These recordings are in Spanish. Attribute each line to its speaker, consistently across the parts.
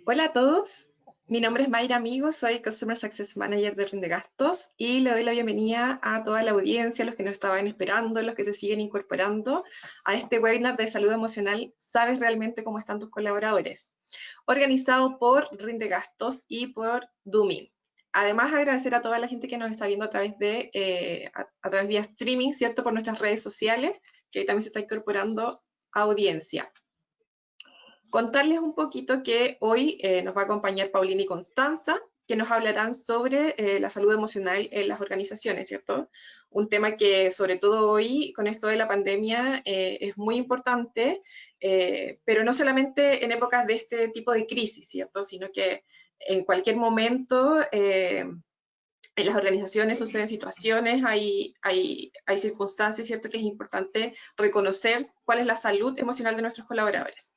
Speaker 1: Hola a todos, mi nombre es Mayra Amigo, soy Customer Success Manager de Rindegastos y le doy la bienvenida a toda la audiencia, los que nos estaban esperando, los que se siguen incorporando a este webinar de salud emocional. ¿Sabes realmente cómo están tus colaboradores? Organizado por Rindegastos y por Dooming. Además, agradecer a toda la gente que nos está viendo a través de a través vía streaming, ¿cierto? Por nuestras redes sociales, que también se está incorporando audiencia. Contarles un poquito que hoy nos va a acompañar Paulina y Constanza, que nos hablarán sobre la salud emocional en las organizaciones, ¿cierto? Un tema que sobre todo hoy, con esto de la pandemia, es muy importante, pero no solamente en épocas de este tipo de crisis, ¿cierto? Sino que en cualquier momento en las organizaciones suceden situaciones, hay circunstancias, ¿cierto? Que es importante reconocer cuál es la salud emocional de nuestros colaboradores.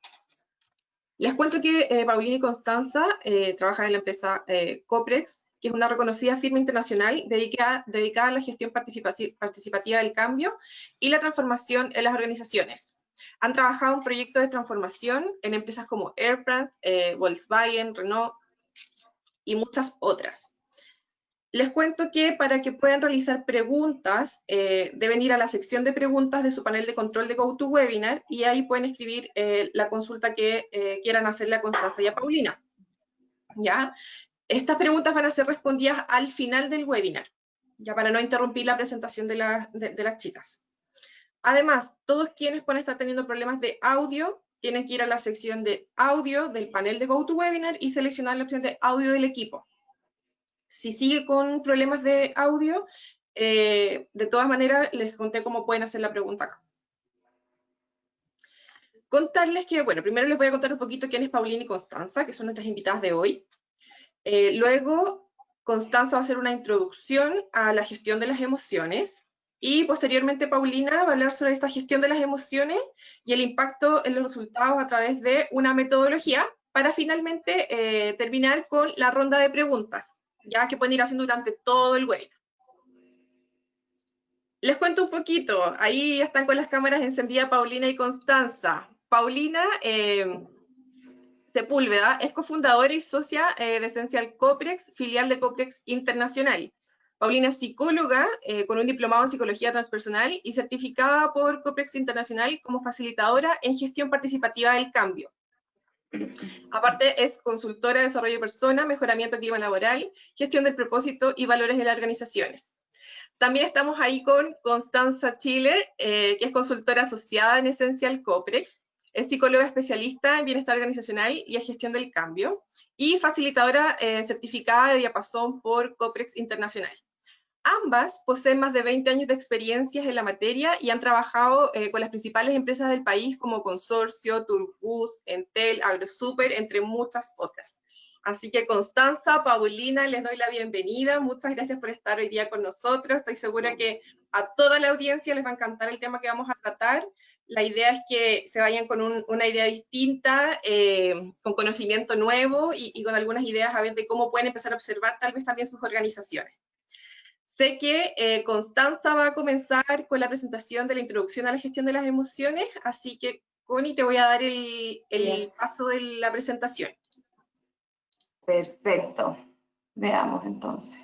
Speaker 1: Les cuento que Paulina y Constanza trabajan en la empresa Coprex, que es una reconocida firma internacional dedicada a la gestión participativa del cambio y la transformación en las organizaciones. Han trabajado en proyectos de transformación en empresas como Air France, Volkswagen, Renault y muchas otras. Les cuento que para que puedan realizar preguntas, deben ir a la sección de preguntas de su panel de control de GoToWebinar y ahí pueden escribir la consulta que quieran hacerle a Constanza y a Paulina. ¿Ya? Estas preguntas van a ser respondidas al final del webinar, ya para no interrumpir la presentación de las chicas. Además, todos quienes pueden estar teniendo problemas de audio tienen que ir a la sección de audio del panel de GoToWebinar y seleccionar la opción de audio del equipo. Si sigue con problemas de audio, de todas maneras les conté cómo pueden hacer la pregunta acá. Contarles que, bueno, primero les voy a contar un poquito quién es Paulina y Constanza, que son nuestras invitadas de hoy. Luego, Constanza va a hacer una introducción a la gestión de las emociones y posteriormente Paulina va a hablar sobre esta gestión de las emociones y el impacto en los resultados a través de una metodología para finalmente terminar con la ronda de preguntas, ya que pueden ir haciendo durante todo el webinar. Les cuento un poquito, ahí están con las cámaras encendidas Paulina y Constanza. Paulina Sepúlveda es cofundadora y socia de Esencial Coprex, filial de Coprex Internacional. Paulina es psicóloga con un diplomado en psicología transpersonal y certificada por Coprex Internacional como facilitadora en gestión participativa del cambio. Aparte es consultora de desarrollo de persona, mejoramiento del clima laboral, gestión del propósito y valores de las organizaciones. También estamos ahí con Constanza Chiller, que es consultora asociada en Esencial Coprex, es psicóloga especialista en bienestar organizacional y en gestión del cambio, y facilitadora certificada de diapasón por Coprex Internacional. Ambas poseen más de 20 años de experiencias en la materia y han trabajado con las principales empresas del país como Consorcio, Turbus, Entel, AgroSuper, entre muchas otras. Así que Constanza, Paulina, les doy la bienvenida. Muchas gracias por estar hoy día con nosotros. Estoy segura que a toda la audiencia les va a encantar el tema que vamos a tratar. La idea es que se vayan con una idea distinta, con conocimiento nuevo y con algunas ideas a ver de cómo pueden empezar a observar tal vez también sus organizaciones. Sé que Constanza va a comenzar con la presentación de la introducción a la gestión de las emociones, así que Connie, te voy a dar el paso de la presentación.
Speaker 2: Perfecto. Veamos entonces.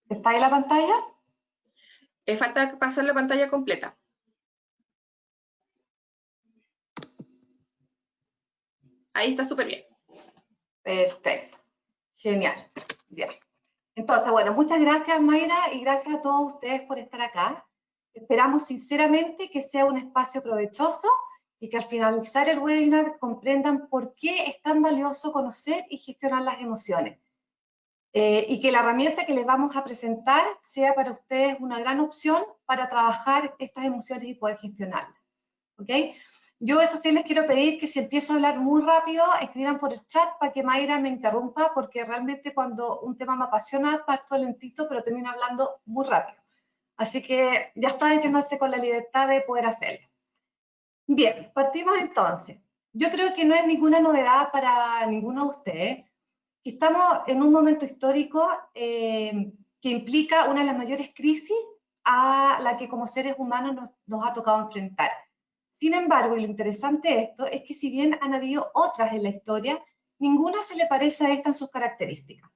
Speaker 2: ¿Está ahí la pantalla?
Speaker 1: Falta pasar la pantalla completa. Ahí está súper bien.
Speaker 2: Perfecto. Genial. Bien. Entonces, bueno, muchas gracias Mayra y gracias a todos ustedes por estar acá. Esperamos sinceramente que sea un espacio provechoso y que al finalizar el webinar comprendan por qué es tan valioso conocer y gestionar las emociones. Y que la herramienta que les vamos a presentar sea para ustedes una gran opción para trabajar estas emociones y poder gestionarlas. ¿Ok? Yo eso sí les quiero pedir que si empiezo a hablar muy rápido, escriban por el chat para que Mayra me interrumpa, porque realmente cuando un tema me apasiona, parto lentito, pero termino hablando muy rápido. Así que ya saben, siéntanse con la libertad de poder hacerlo. Bien, partimos entonces. Yo creo que no es ninguna novedad para ninguno de ustedes. Estamos en un momento histórico que implica una de las mayores crisis a la que como seres humanos nos ha tocado enfrentar. Sin embargo, y lo interesante de esto es que si bien han habido otras en la historia, ninguna se le parece a esta en sus características,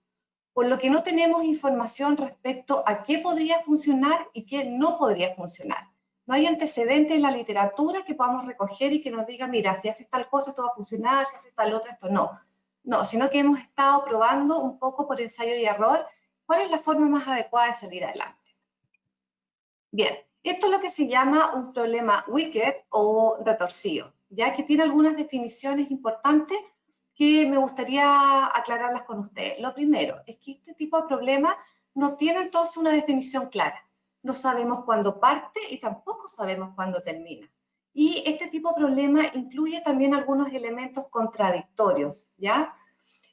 Speaker 2: por lo que no tenemos información respecto a qué podría funcionar y qué no podría funcionar. No hay antecedentes en la literatura que podamos recoger y que nos diga, mira, si haces tal cosa esto va a funcionar, si haces tal otra esto no. No, sino que hemos estado probando un poco por ensayo y error cuál es la forma más adecuada de salir adelante. Bien, esto es lo que se llama un problema wicked o retorcido, ya que tiene algunas definiciones importantes que me gustaría aclararlas con ustedes. Lo primero es que este tipo de problemas no tiene entonces una definición clara. No sabemos cuándo parte y tampoco sabemos cuándo termina. Y este tipo de problema incluye también algunos elementos contradictorios, ¿ya?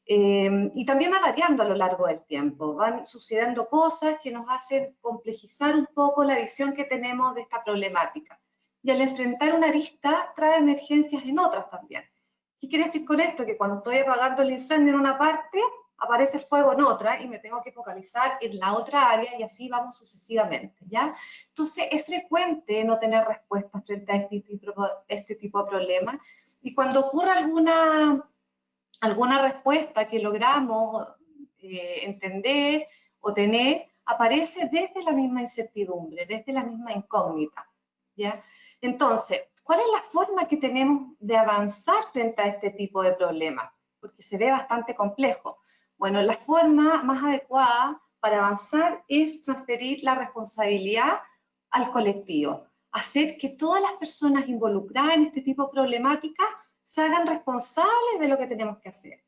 Speaker 2: Y también va variando a lo largo del tiempo, van sucediendo cosas que nos hacen complejizar un poco la visión que tenemos de esta problemática. Y al enfrentar una arista, trae emergencias en otras también. ¿Qué quiere decir con esto? Que cuando estoy apagando el incendio en una parte, aparece el fuego en otra y me tengo que focalizar en la otra área y así vamos sucesivamente, ¿ya? Entonces es frecuente no tener respuestas frente a este tipo de problemas y cuando ocurre alguna respuesta que logramos entender o tener, aparece desde la misma incertidumbre, desde la misma incógnita, ¿ya? Entonces, ¿cuál es la forma que tenemos de avanzar frente a este tipo de problemas? Porque se ve bastante complejo. Bueno, la forma más adecuada para avanzar es transferir la responsabilidad al colectivo, hacer que todas las personas involucradas en este tipo de problemática se hagan responsables de lo que tenemos que hacer.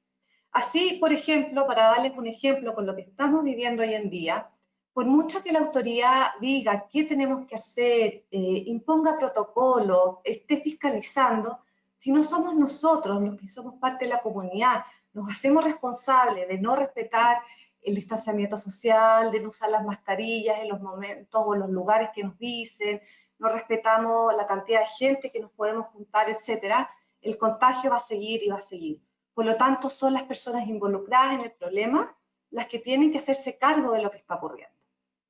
Speaker 2: Así, por ejemplo, para darles un ejemplo con lo que estamos viviendo hoy en día, por mucho que la autoridad diga qué tenemos que hacer, imponga protocolos, esté fiscalizando, si no somos nosotros los que somos parte de la comunidad, nos hacemos responsables de no respetar el distanciamiento social, de no usar las mascarillas en los momentos o en los lugares que nos dicen, no respetamos la cantidad de gente que nos podemos juntar, etcétera, el contagio va a seguir y va a seguir. Por lo tanto, son las personas involucradas en el problema las que tienen que hacerse cargo de lo que está ocurriendo.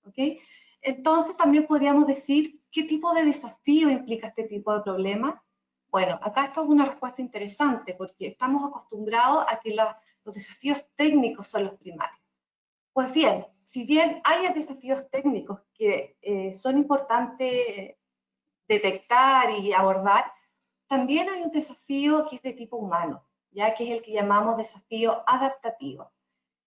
Speaker 2: ¿Okay? Entonces, también podríamos decir qué tipo de desafío implica este tipo de problema. Bueno, acá está una respuesta interesante porque estamos acostumbrados a que los desafíos técnicos son los primarios. Pues bien, si bien hay desafíos técnicos que son importantes detectar y abordar, también hay un desafío que es de tipo humano, ya que es el que llamamos desafío adaptativo.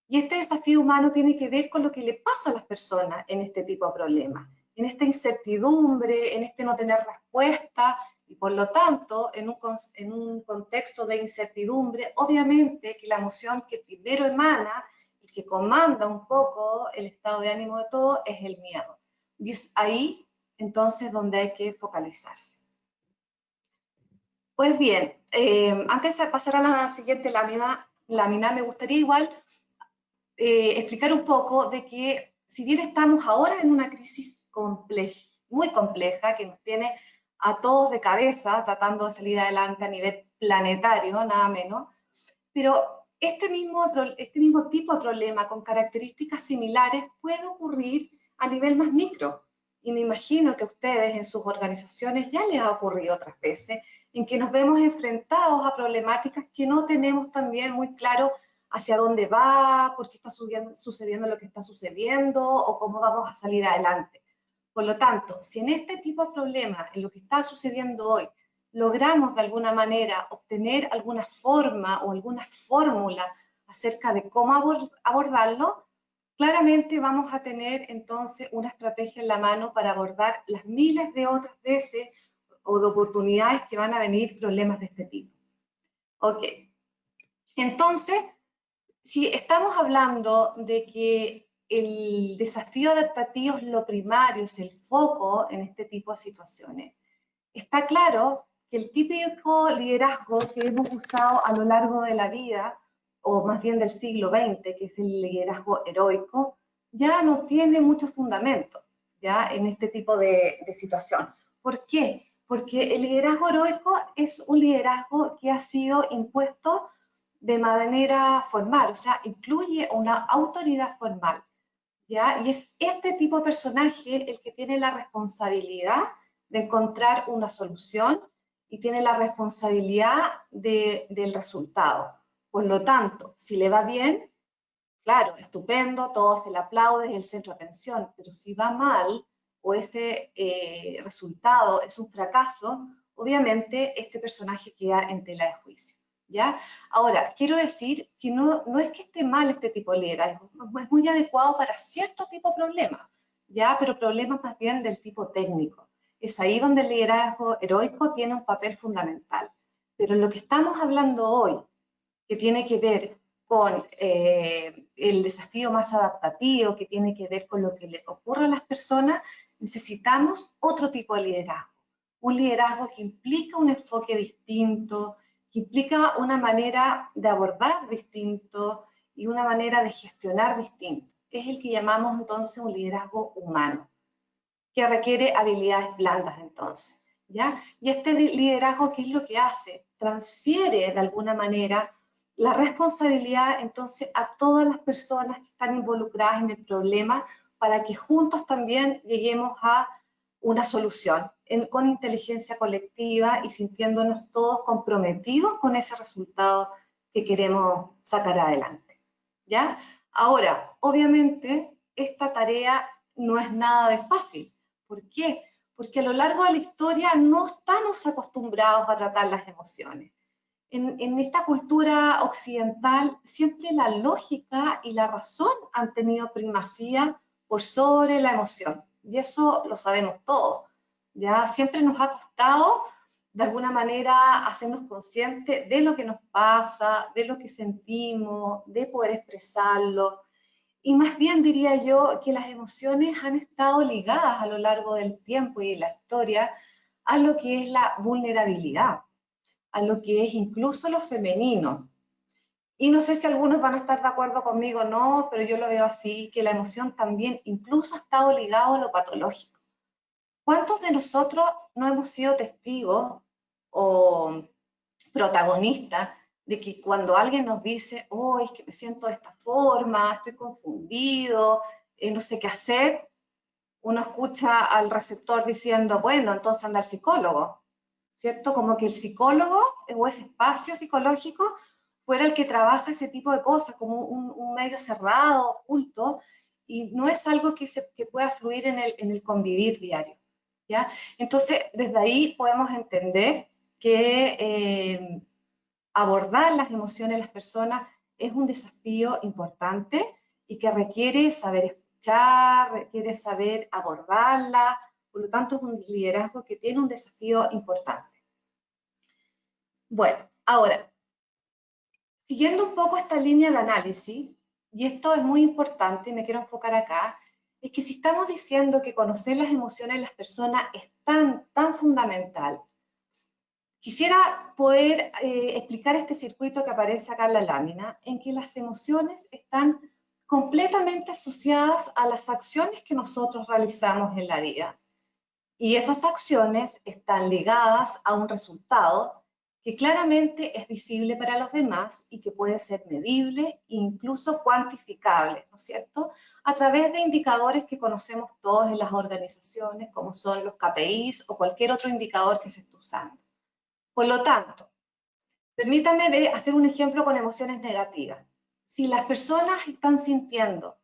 Speaker 2: Y este desafío humano tiene que ver con lo que le pasa a las personas en este tipo de problemas, en esta incertidumbre, en este no tener respuesta, y por lo tanto, en un contexto de incertidumbre, obviamente que la emoción que primero emana y que comanda un poco el estado de ánimo de todo es el miedo. Y es ahí, entonces, donde hay que focalizarse. Pues bien, antes de pasar a la siguiente lámina, me gustaría igual explicar un poco de que si bien estamos ahora en una crisis muy compleja que nos tiene a todos de cabeza tratando de salir adelante a nivel planetario, nada menos, pero este mismo tipo de problema con características similares puede ocurrir a nivel más micro. Y me imagino que a ustedes en sus organizaciones ya les ha ocurrido otras veces, en que nos vemos enfrentados a problemáticas que no tenemos también muy claro hacia dónde va, por qué está sucediendo lo que está sucediendo o cómo vamos a salir adelante. Por lo tanto, si en este tipo de problemas, en lo que está sucediendo hoy, logramos de alguna manera obtener alguna forma o alguna fórmula acerca de cómo abordarlo, claramente vamos a tener entonces una estrategia en la mano para abordar las miles de otras veces o de oportunidades que van a venir problemas de este tipo. Ok, entonces, si estamos hablando de que el desafío adaptativo es lo primario, es el foco en este tipo de situaciones, está claro que el típico liderazgo que hemos usado a lo largo de la vida, o más bien del siglo XX, que es el liderazgo heroico, ya no tiene mucho fundamento ya en este tipo de situación. ¿Por qué? Porque el liderazgo heroico es un liderazgo que ha sido impuesto de manera formal, o sea, incluye una autoridad formal, ¿ya? Y es este tipo de personaje el que tiene la responsabilidad de encontrar una solución y tiene la responsabilidad del resultado. Por lo tanto, si le va bien, claro, estupendo, todo se le aplaude, es el centro de atención, pero si va mal o ese resultado es un fracaso, obviamente este personaje queda en tela de juicio, ¿ya? Ahora, quiero decir que no es que esté mal este tipo de liderazgo, es muy adecuado para cierto tipo de problemas, ¿ya? Pero problemas más bien del tipo técnico. Es ahí donde el liderazgo heroico tiene un papel fundamental. Pero lo que estamos hablando hoy, que tiene que ver con el desafío más adaptativo, que tiene que ver con lo que le ocurre a las personas, necesitamos otro tipo de liderazgo. Un liderazgo que implica un enfoque distinto, que implica una manera de abordar distinto y una manera de gestionar distinto. Es el que llamamos entonces un liderazgo humano, que requiere habilidades blandas entonces, ¿ya? Y este liderazgo, ¿qué es lo que hace? Transfiere de alguna manera la responsabilidad entonces a todas las personas que están involucradas en el problema para que juntos también lleguemos a una solución con inteligencia colectiva y sintiéndonos todos comprometidos con ese resultado que queremos sacar adelante, ¿ya? Ahora, obviamente, esta tarea no es nada de fácil. ¿Por qué? Porque a lo largo de la historia no estamos acostumbrados a tratar las emociones. En esta cultura occidental siempre la lógica y la razón han tenido primacía por sobre la emoción. Y eso lo sabemos todos. Ya siempre nos ha costado de alguna manera hacernos conscientes de lo que nos pasa, de lo que sentimos, de poder expresarlo. Y más bien diría yo que las emociones han estado ligadas a lo largo del tiempo y de la historia a lo que es la vulnerabilidad, a lo que es incluso lo femenino. Y no sé si algunos van a estar de acuerdo conmigo o no, pero yo lo veo así, que la emoción también incluso ha estado ligado a lo patológico. ¿Cuántos de nosotros no hemos sido testigos o protagonistas de que cuando alguien nos dice, oh, es que me siento de esta forma, estoy confundido, no sé qué hacer, uno escucha al receptor diciendo, bueno, entonces anda al psicólogo, ¿cierto? Como que el psicólogo o ese espacio psicológico fuera el que trabaja ese tipo de cosas, como un medio cerrado, oculto, y no es algo que pueda fluir en el convivir diario, ¿ya? Entonces, desde ahí podemos entender que abordar las emociones de las personas es un desafío importante y que requiere saber escuchar, requiere saber abordarla, por lo tanto es un liderazgo que tiene un desafío importante. Bueno, ahora, siguiendo un poco esta línea de análisis, y esto es muy importante, me quiero enfocar acá, es que si estamos diciendo que conocer las emociones de las personas es tan fundamental, quisiera poder explicar este circuito que aparece acá en la lámina, en que las emociones están completamente asociadas a las acciones que nosotros realizamos en la vida. Y esas acciones están ligadas a un resultado que claramente es visible para los demás y que puede ser medible e incluso cuantificable, ¿no es cierto? A través de indicadores que conocemos todos en las organizaciones, como son los KPIs o cualquier otro indicador que se esté usando. Por lo tanto, permítame hacer un ejemplo con emociones negativas. Si las personas están sintiendo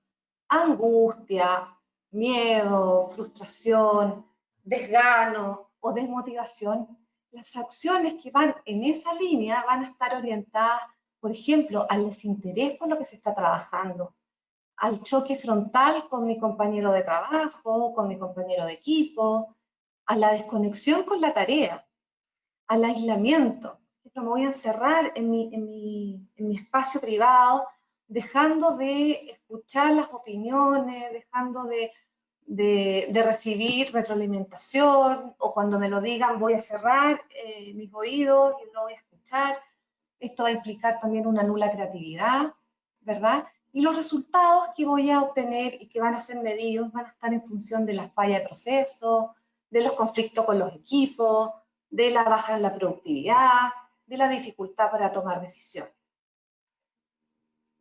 Speaker 2: angustia, miedo, frustración, desgano o desmotivación, las acciones que van en esa línea van a estar orientadas, por ejemplo, al desinterés por lo que se está trabajando, al choque frontal con mi compañero de trabajo, con mi compañero de equipo, a la desconexión con la tarea, al aislamiento. Me voy a encerrar en mi espacio privado, dejando de escuchar las opiniones, dejando de recibir retroalimentación, o cuando me lo digan voy a cerrar mis oídos y no voy a escuchar. Esto va a implicar también una nula creatividad, ¿verdad? Y los resultados que voy a obtener y que van a ser medidos van a estar en función de la falla de proceso, de los conflictos con los equipos, de la baja en la productividad, de la dificultad para tomar decisiones.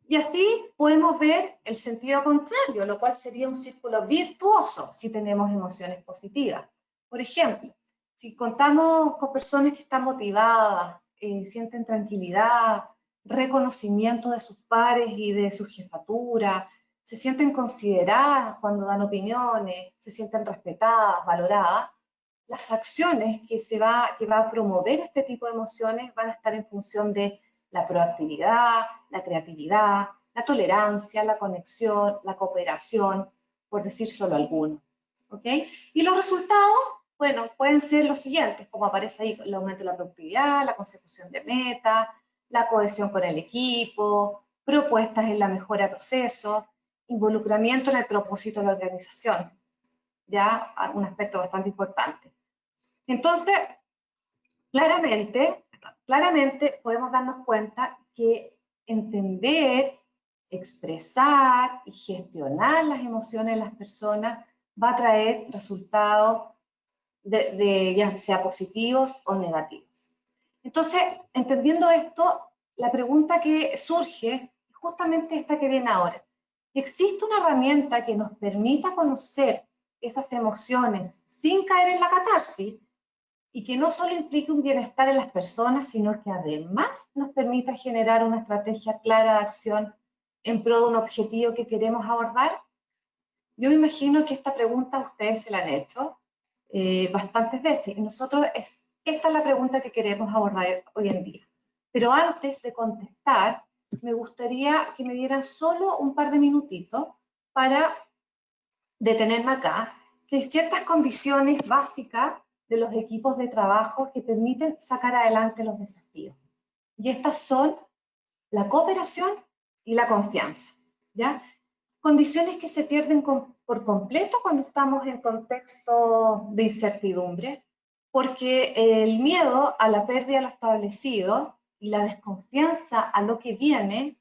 Speaker 2: Y así podemos ver el sentido contrario, lo cual sería un círculo virtuoso si tenemos emociones positivas. Por ejemplo, si contamos con personas que están motivadas, sienten tranquilidad, reconocimiento de sus pares y de su jefatura, se sienten consideradas cuando dan opiniones, se sienten respetadas, valoradas, las acciones que va a promover este tipo de emociones van a estar en función de la proactividad, la creatividad, la tolerancia, la conexión, la cooperación, por decir solo algunos. ¿Ok? Y los resultados, bueno, pueden ser los siguientes, como aparece ahí, el aumento de la productividad, la consecución de metas, la cohesión con el equipo, propuestas en la mejora de procesos, involucramiento en el propósito de la organización, ya un aspecto bastante importante. Entonces, claramente podemos darnos cuenta que entender, expresar y gestionar las emociones de las personas va a traer resultados ya sea positivos o negativos. Entonces, entendiendo esto, la pregunta que surge es justamente esta que viene ahora. ¿Existe una herramienta que nos permita conocer esas emociones sin caer en la catarsis y que no solo implique un bienestar en las personas, sino que además nos permita generar una estrategia clara de acción en pro de un objetivo que queremos abordar? Yo me imagino que esta pregunta ustedes se la han hecho bastantes veces y esta es la pregunta que queremos abordar hoy en día. Pero antes de contestar, me gustaría que me dieran solo un par de minutitos para detenerme acá, que hay ciertas condiciones básicas de los equipos de trabajo que permiten sacar adelante los desafíos. Y estas son la cooperación y la confianza, ¿ya? Condiciones que se pierden por completo cuando estamos en contexto de incertidumbre, porque el miedo a la pérdida de lo establecido y la desconfianza a lo que viene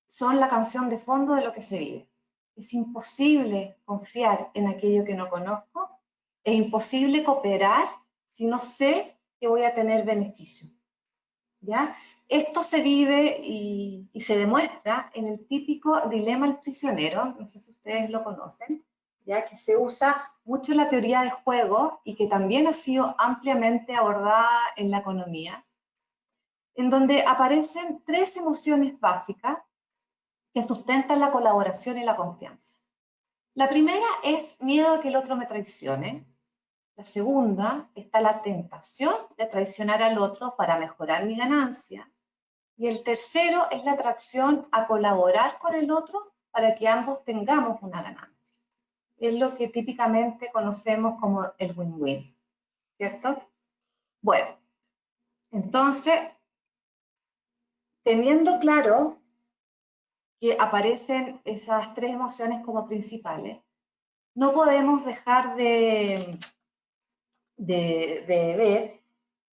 Speaker 2: son la canción de fondo de lo que se vive. Es imposible confiar en aquello que no conozco, es imposible cooperar si no sé que voy a tener beneficio, ¿ya? Esto se vive y se demuestra en el típico dilema del prisionero, no sé si ustedes lo conocen, ya que se usa mucho en la teoría de juego y que también ha sido ampliamente abordada en la economía, en donde aparecen tres emociones básicas que sustentan la colaboración y la confianza. La primera es miedo a que el otro me traicione. La segunda está la tentación de traicionar al otro para mejorar mi ganancia. Y el tercero es la atracción a colaborar con el otro para que ambos tengamos una ganancia. Es lo que típicamente conocemos como el win-win, ¿cierto? Bueno, entonces, teniendo claro que aparecen esas tres emociones como principales, no podemos dejar de ver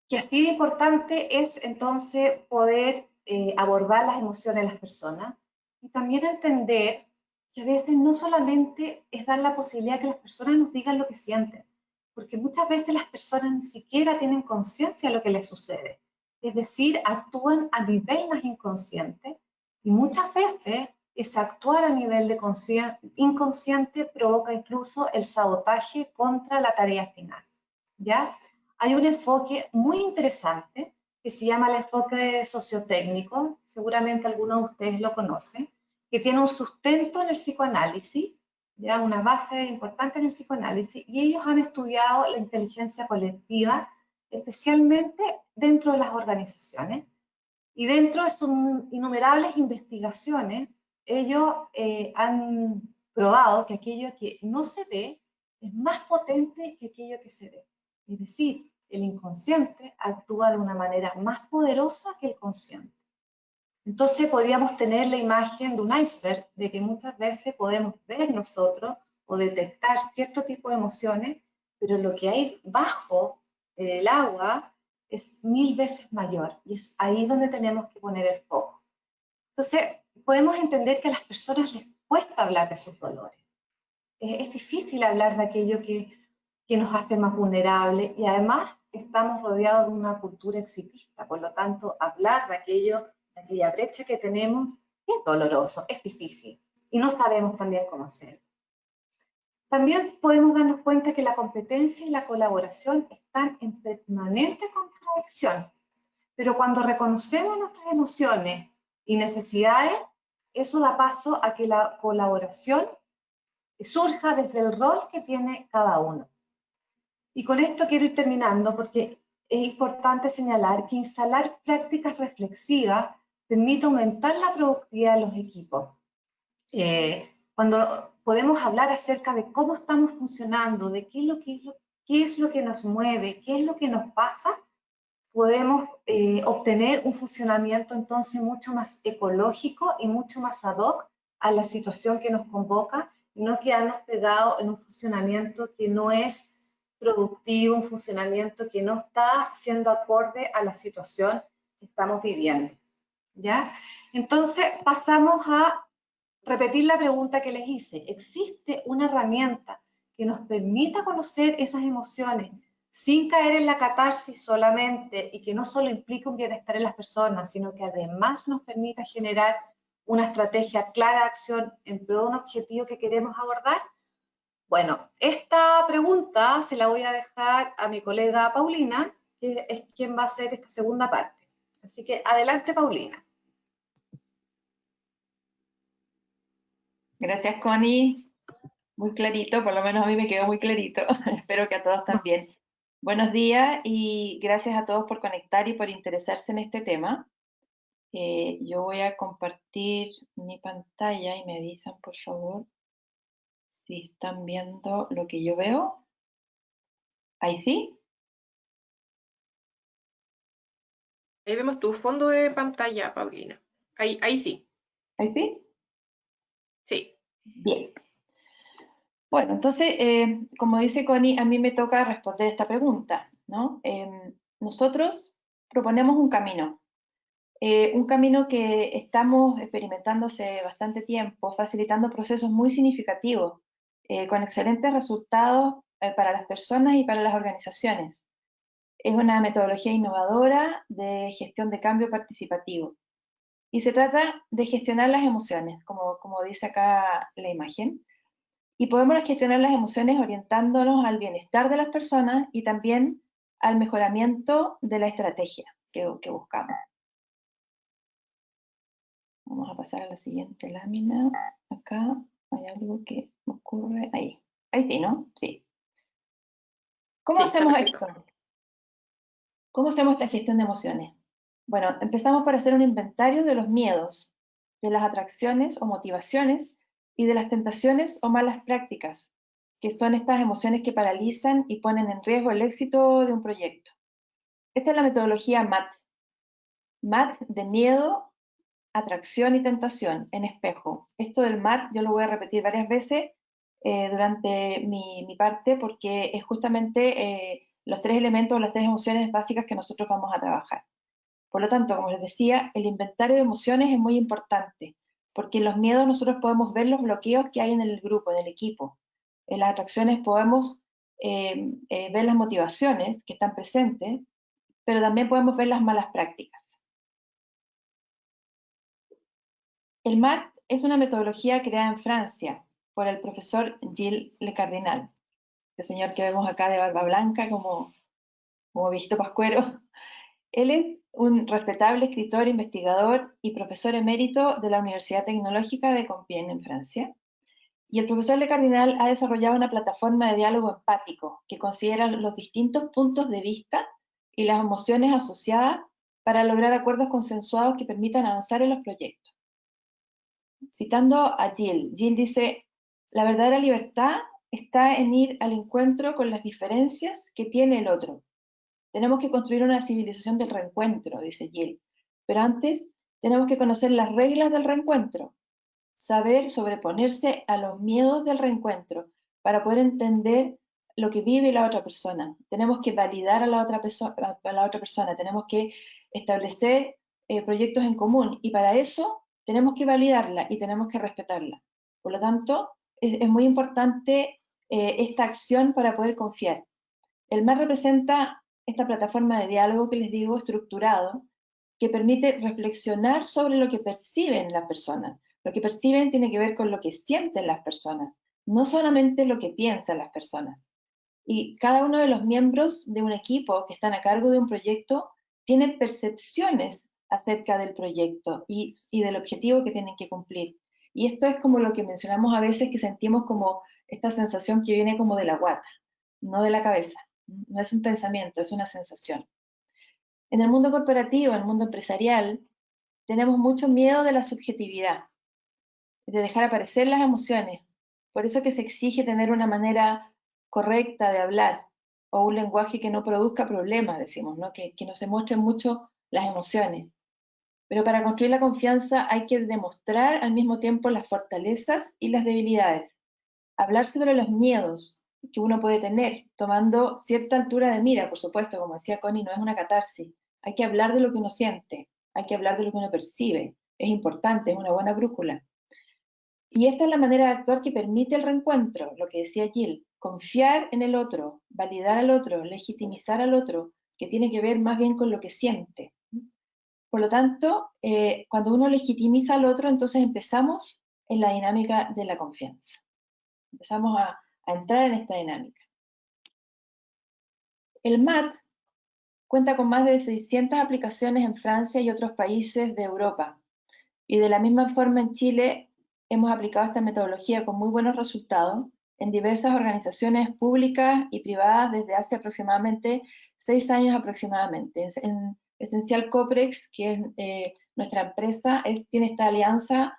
Speaker 2: que así de importante es entonces poder abordar las emociones de las personas y también entender que a veces no solamente es dar la posibilidad que las personas nos digan lo que sienten, porque muchas veces las personas ni siquiera tienen conciencia de lo que les sucede, es decir, actúan a nivel más inconsciente y muchas veces ese actuar a nivel de inconsciente provoca incluso el sabotaje contra la tarea final, ¿ya? Hay un enfoque muy interesante que se llama el enfoque sociotécnico, seguramente algunos de ustedes lo conocen, que tiene un sustento en el psicoanálisis, ya una base importante en el psicoanálisis, y ellos han estudiado la inteligencia colectiva, especialmente dentro de las organizaciones, y dentro de sus innumerables investigaciones, ellos han probado que aquello que no se ve es más potente que aquello que se ve. Es decir, el inconsciente actúa de una manera más poderosa que el consciente. Entonces podríamos tener la imagen de un iceberg, de que muchas veces podemos ver nosotros o detectar cierto tipo de emociones, pero lo que hay bajo el agua es 1000 veces mayor y es ahí donde tenemos que poner el foco. Entonces podemos entender que a las personas les cuesta hablar de sus dolores. Es difícil hablar de aquello que que nos hace más vulnerables, y además estamos rodeados de una cultura exitista. Por lo tanto, hablar de aquella brecha que tenemos es doloroso, es difícil, y no sabemos también cómo hacerlo. También podemos darnos cuenta que la competencia y la colaboración están en permanente contradicción, pero cuando reconocemos nuestras emociones y necesidades, eso da paso a que la colaboración surja desde el rol que tiene cada uno. Y con esto quiero ir terminando porque es importante señalar que instalar prácticas reflexivas permite aumentar la productividad de los equipos. Cuando podemos hablar acerca de cómo estamos funcionando, de qué es lo que nos mueve, qué es lo que nos pasa, podemos obtener un funcionamiento entonces mucho más ecológico y mucho más ad hoc a la situación que nos convoca, y no quedarnos pegados en un funcionamiento que no es productivo, un funcionamiento que no está siendo acorde a la situación que estamos viviendo. ¿Ya? Entonces pasamos a repetir la pregunta que les hice. ¿Existe una herramienta que nos permita conocer esas emociones sin caer en la catarsis solamente, y que no solo implique un bienestar en las personas, sino que además nos permita generar una estrategia clara de acción en pro de un objetivo que queremos abordar? Bueno, esta pregunta se la voy a dejar a mi colega Paulina, que es quien va a hacer esta segunda parte. Así que adelante, Paulina.
Speaker 3: Gracias, Connie. Muy clarito, por lo menos a mí me quedó muy clarito. Espero que a todos también. Buenos días y gracias a todos por conectar y por interesarse en este tema. Yo voy a compartir mi pantalla y me avisan, por favor, si están viendo lo que yo veo. ¿Ahí sí?
Speaker 1: Ahí vemos tu fondo de pantalla, Paulina. Ahí sí.
Speaker 3: ¿Ahí sí?
Speaker 1: Sí.
Speaker 3: Bien. Bueno, entonces, como dice Connie, a mí me toca responder esta pregunta, ¿no? Nosotros proponemos un camino que estamos experimentando hace bastante tiempo, facilitando procesos muy significativos, con excelentes resultados para las personas y para las organizaciones. Es una metodología innovadora de gestión de cambio participativo. Y se trata de gestionar las emociones, como dice acá la imagen. Y podemos gestionar las emociones orientándonos al bienestar de las personas y también al mejoramiento de la estrategia que buscamos. Vamos a pasar a la siguiente lámina. Acá hay algo que ocurre ahí. Ahí sí, ¿no? Sí. ¿Cómo hacemos esto? ¿Cómo hacemos esta gestión de emociones? Bueno, empezamos por hacer un inventario de los miedos, de las atracciones o motivaciones y de las tentaciones o malas prácticas, que son estas emociones que paralizan y ponen en riesgo el éxito de un proyecto. Esta es la metodología MAT. MAT de miedo, atracción y tentación en espejo. Esto del MAT yo lo voy a repetir varias veces durante mi parte, porque es justamente los tres elementos, las tres emociones básicas que nosotros vamos a trabajar. Por lo tanto, como les decía, el inventario de emociones es muy importante, porque en los miedos nosotros podemos ver los bloqueos que hay en el grupo, en el equipo. En las atracciones podemos ver las motivaciones que están presentes, pero también podemos ver las malas prácticas. El MAT es una metodología creada en Francia por el profesor Gilles Le Cardinal, este señor que vemos acá de barba blanca como Víctor Pascuero. Él es un respetable escritor, investigador y profesor emérito de la Universidad Tecnológica de Compiègne en Francia. Y el profesor Le Cardinal ha desarrollado una plataforma de diálogo empático que considera los distintos puntos de vista y las emociones asociadas para lograr acuerdos consensuados que permitan avanzar en los proyectos. Citando a Gilles dice: la verdadera libertad está en ir al encuentro con las diferencias que tiene el otro. Tenemos que construir una civilización del reencuentro, dice Gilles, pero antes tenemos que conocer las reglas del reencuentro, saber sobreponerse a los miedos del reencuentro para poder entender lo que vive la otra persona. Tenemos que validar a la otra persona, tenemos que establecer proyectos en común, y para eso tenemos que validarla y tenemos que respetarla. Por lo tanto, es muy importante esta acción para poder confiar. El MAT representa esta plataforma de diálogo que les digo, estructurado, que permite reflexionar sobre lo que perciben las personas. Lo que perciben tiene que ver con lo que sienten las personas, no solamente lo que piensan las personas. Y cada uno de los miembros de un equipo que están a cargo de un proyecto tienen percepciones acerca del proyecto y del objetivo que tienen que cumplir. Y esto es como lo que mencionamos a veces, que sentimos como esta sensación que viene como de la guata, no de la cabeza. No es un pensamiento, es una sensación. En el mundo corporativo, en el mundo empresarial, tenemos mucho miedo de la subjetividad, de dejar aparecer las emociones. Por eso que se exige tener una manera correcta de hablar o un lenguaje que no produzca problemas, decimos, ¿no? Que no se muestren mucho las emociones. Pero para construir la confianza hay que demostrar al mismo tiempo las fortalezas y las debilidades. Hablar sobre los miedos que uno puede tener, tomando cierta altura de mira, por supuesto, como decía Connie, no es una catarsis. Hay que hablar de lo que uno siente, hay que hablar de lo que uno percibe. Es importante, es una buena brújula. Y esta es la manera de actuar que permite el reencuentro, lo que decía Jill, confiar en el otro, validar al otro, legitimizar al otro, que tiene que ver más bien con lo que siente. Por lo tanto, cuando uno legitimiza al otro, entonces empezamos en la dinámica de la confianza. Empezamos a entrar en esta dinámica. El MAT cuenta con más de 600 aplicaciones en Francia y otros países de Europa. Y de la misma forma en Chile hemos aplicado esta metodología con muy buenos resultados en diversas organizaciones públicas y privadas desde hace aproximadamente 6 años aproximadamente. En Esencial Coprex, que es nuestra empresa, tiene esta alianza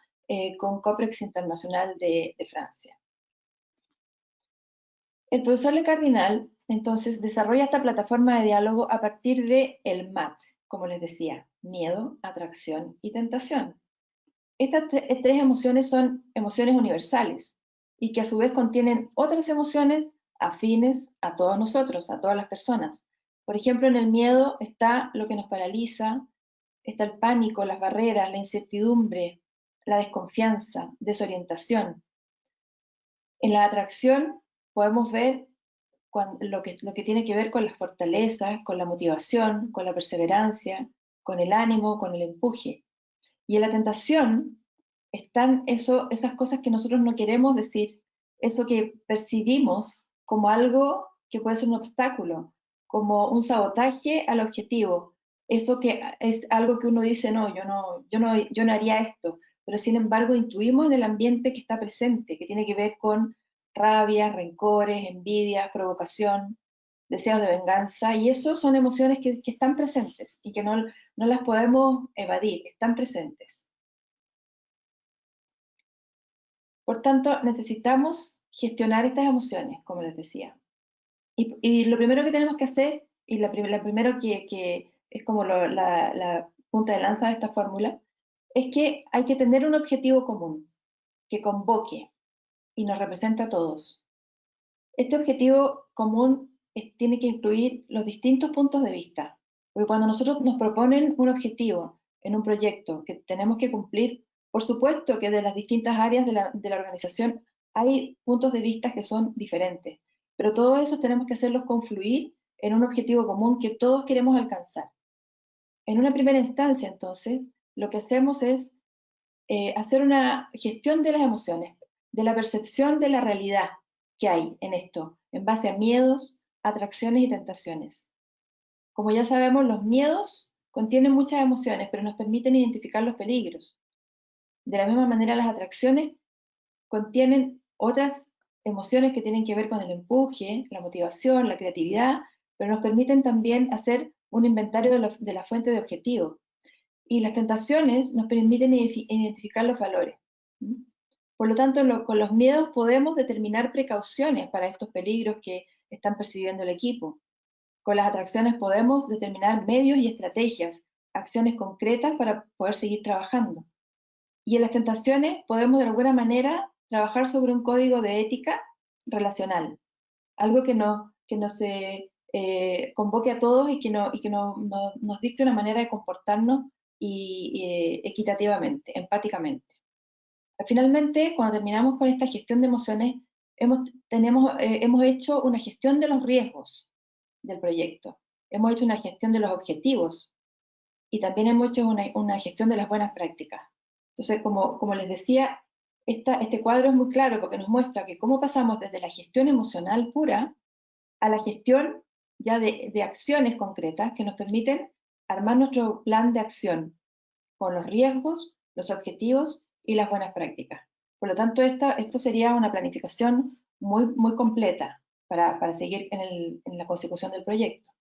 Speaker 3: con Coprex Internacional de Francia. El profesor Le Cardinal, entonces, desarrolla esta plataforma de diálogo a partir de el MAT, como les decía, miedo, atracción y tentación. Estas tres emociones son emociones universales y que a su vez contienen otras emociones afines a todos nosotros, a todas las personas. Por ejemplo, en el miedo está lo que nos paraliza, está el pánico, las barreras, la incertidumbre, la desconfianza, desorientación. En la atracción podemos ver lo que tiene que ver con las fortalezas, con la motivación, con la perseverancia, con el ánimo, con el empuje. Y en la tentación están esas cosas que nosotros no queremos decir, eso que percibimos como algo que puede ser un obstáculo, como un sabotaje al objetivo, eso que es algo que uno dice, no, yo no haría esto, pero sin embargo intuimos del ambiente que está presente, que tiene que ver con rabia, rencores, envidia, provocación, deseos de venganza, y eso son emociones que están presentes y que no las podemos evadir, están presentes. Por tanto, necesitamos gestionar estas emociones, como les decía. Y lo primero que tenemos que hacer, y la primero que es como la punta de lanza de esta fórmula, es que hay que tener un objetivo común, que convoque y nos representa a todos. Este objetivo común tiene que incluir los distintos puntos de vista, porque cuando nosotros nos proponen un objetivo en un proyecto que tenemos que cumplir, por supuesto que de las distintas áreas de la organización hay puntos de vista que son diferentes, pero todos esos tenemos que hacerlos confluir en un objetivo común que todos queremos alcanzar. En una primera instancia, entonces, lo que hacemos es hacer una gestión de las emociones, de la percepción de la realidad que hay en esto, en base a miedos, atracciones y tentaciones. Como ya sabemos, los miedos contienen muchas emociones, pero nos permiten identificar los peligros. De la misma manera, las atracciones contienen otras emociones que tienen que ver con el empuje, la motivación, la creatividad, pero nos permiten también hacer un inventario de la fuente de objetivo. Y las tentaciones nos permiten identificar los valores. Por lo tanto, con los miedos podemos determinar precauciones para estos peligros que están percibiendo el equipo. Con las atracciones podemos determinar medios y estrategias, acciones concretas para poder seguir trabajando. Y en las tentaciones podemos de alguna manera trabajar sobre un código de ética relacional, algo que nos convoque a todos y que nos dicte una manera de comportarnos equitativamente, empáticamente. Finalmente, cuando terminamos con esta gestión de emociones, hemos hecho una gestión de los riesgos del proyecto, hemos hecho una gestión de los objetivos y también hemos hecho una gestión de las buenas prácticas. Entonces, como les decía, este cuadro es muy claro porque nos muestra que cómo pasamos desde la gestión emocional pura a la gestión ya de acciones concretas que nos permiten armar nuestro plan de acción con los riesgos, los objetivos y las buenas prácticas. Por lo tanto, esto sería una planificación muy completa para seguir en la consecución del proyecto.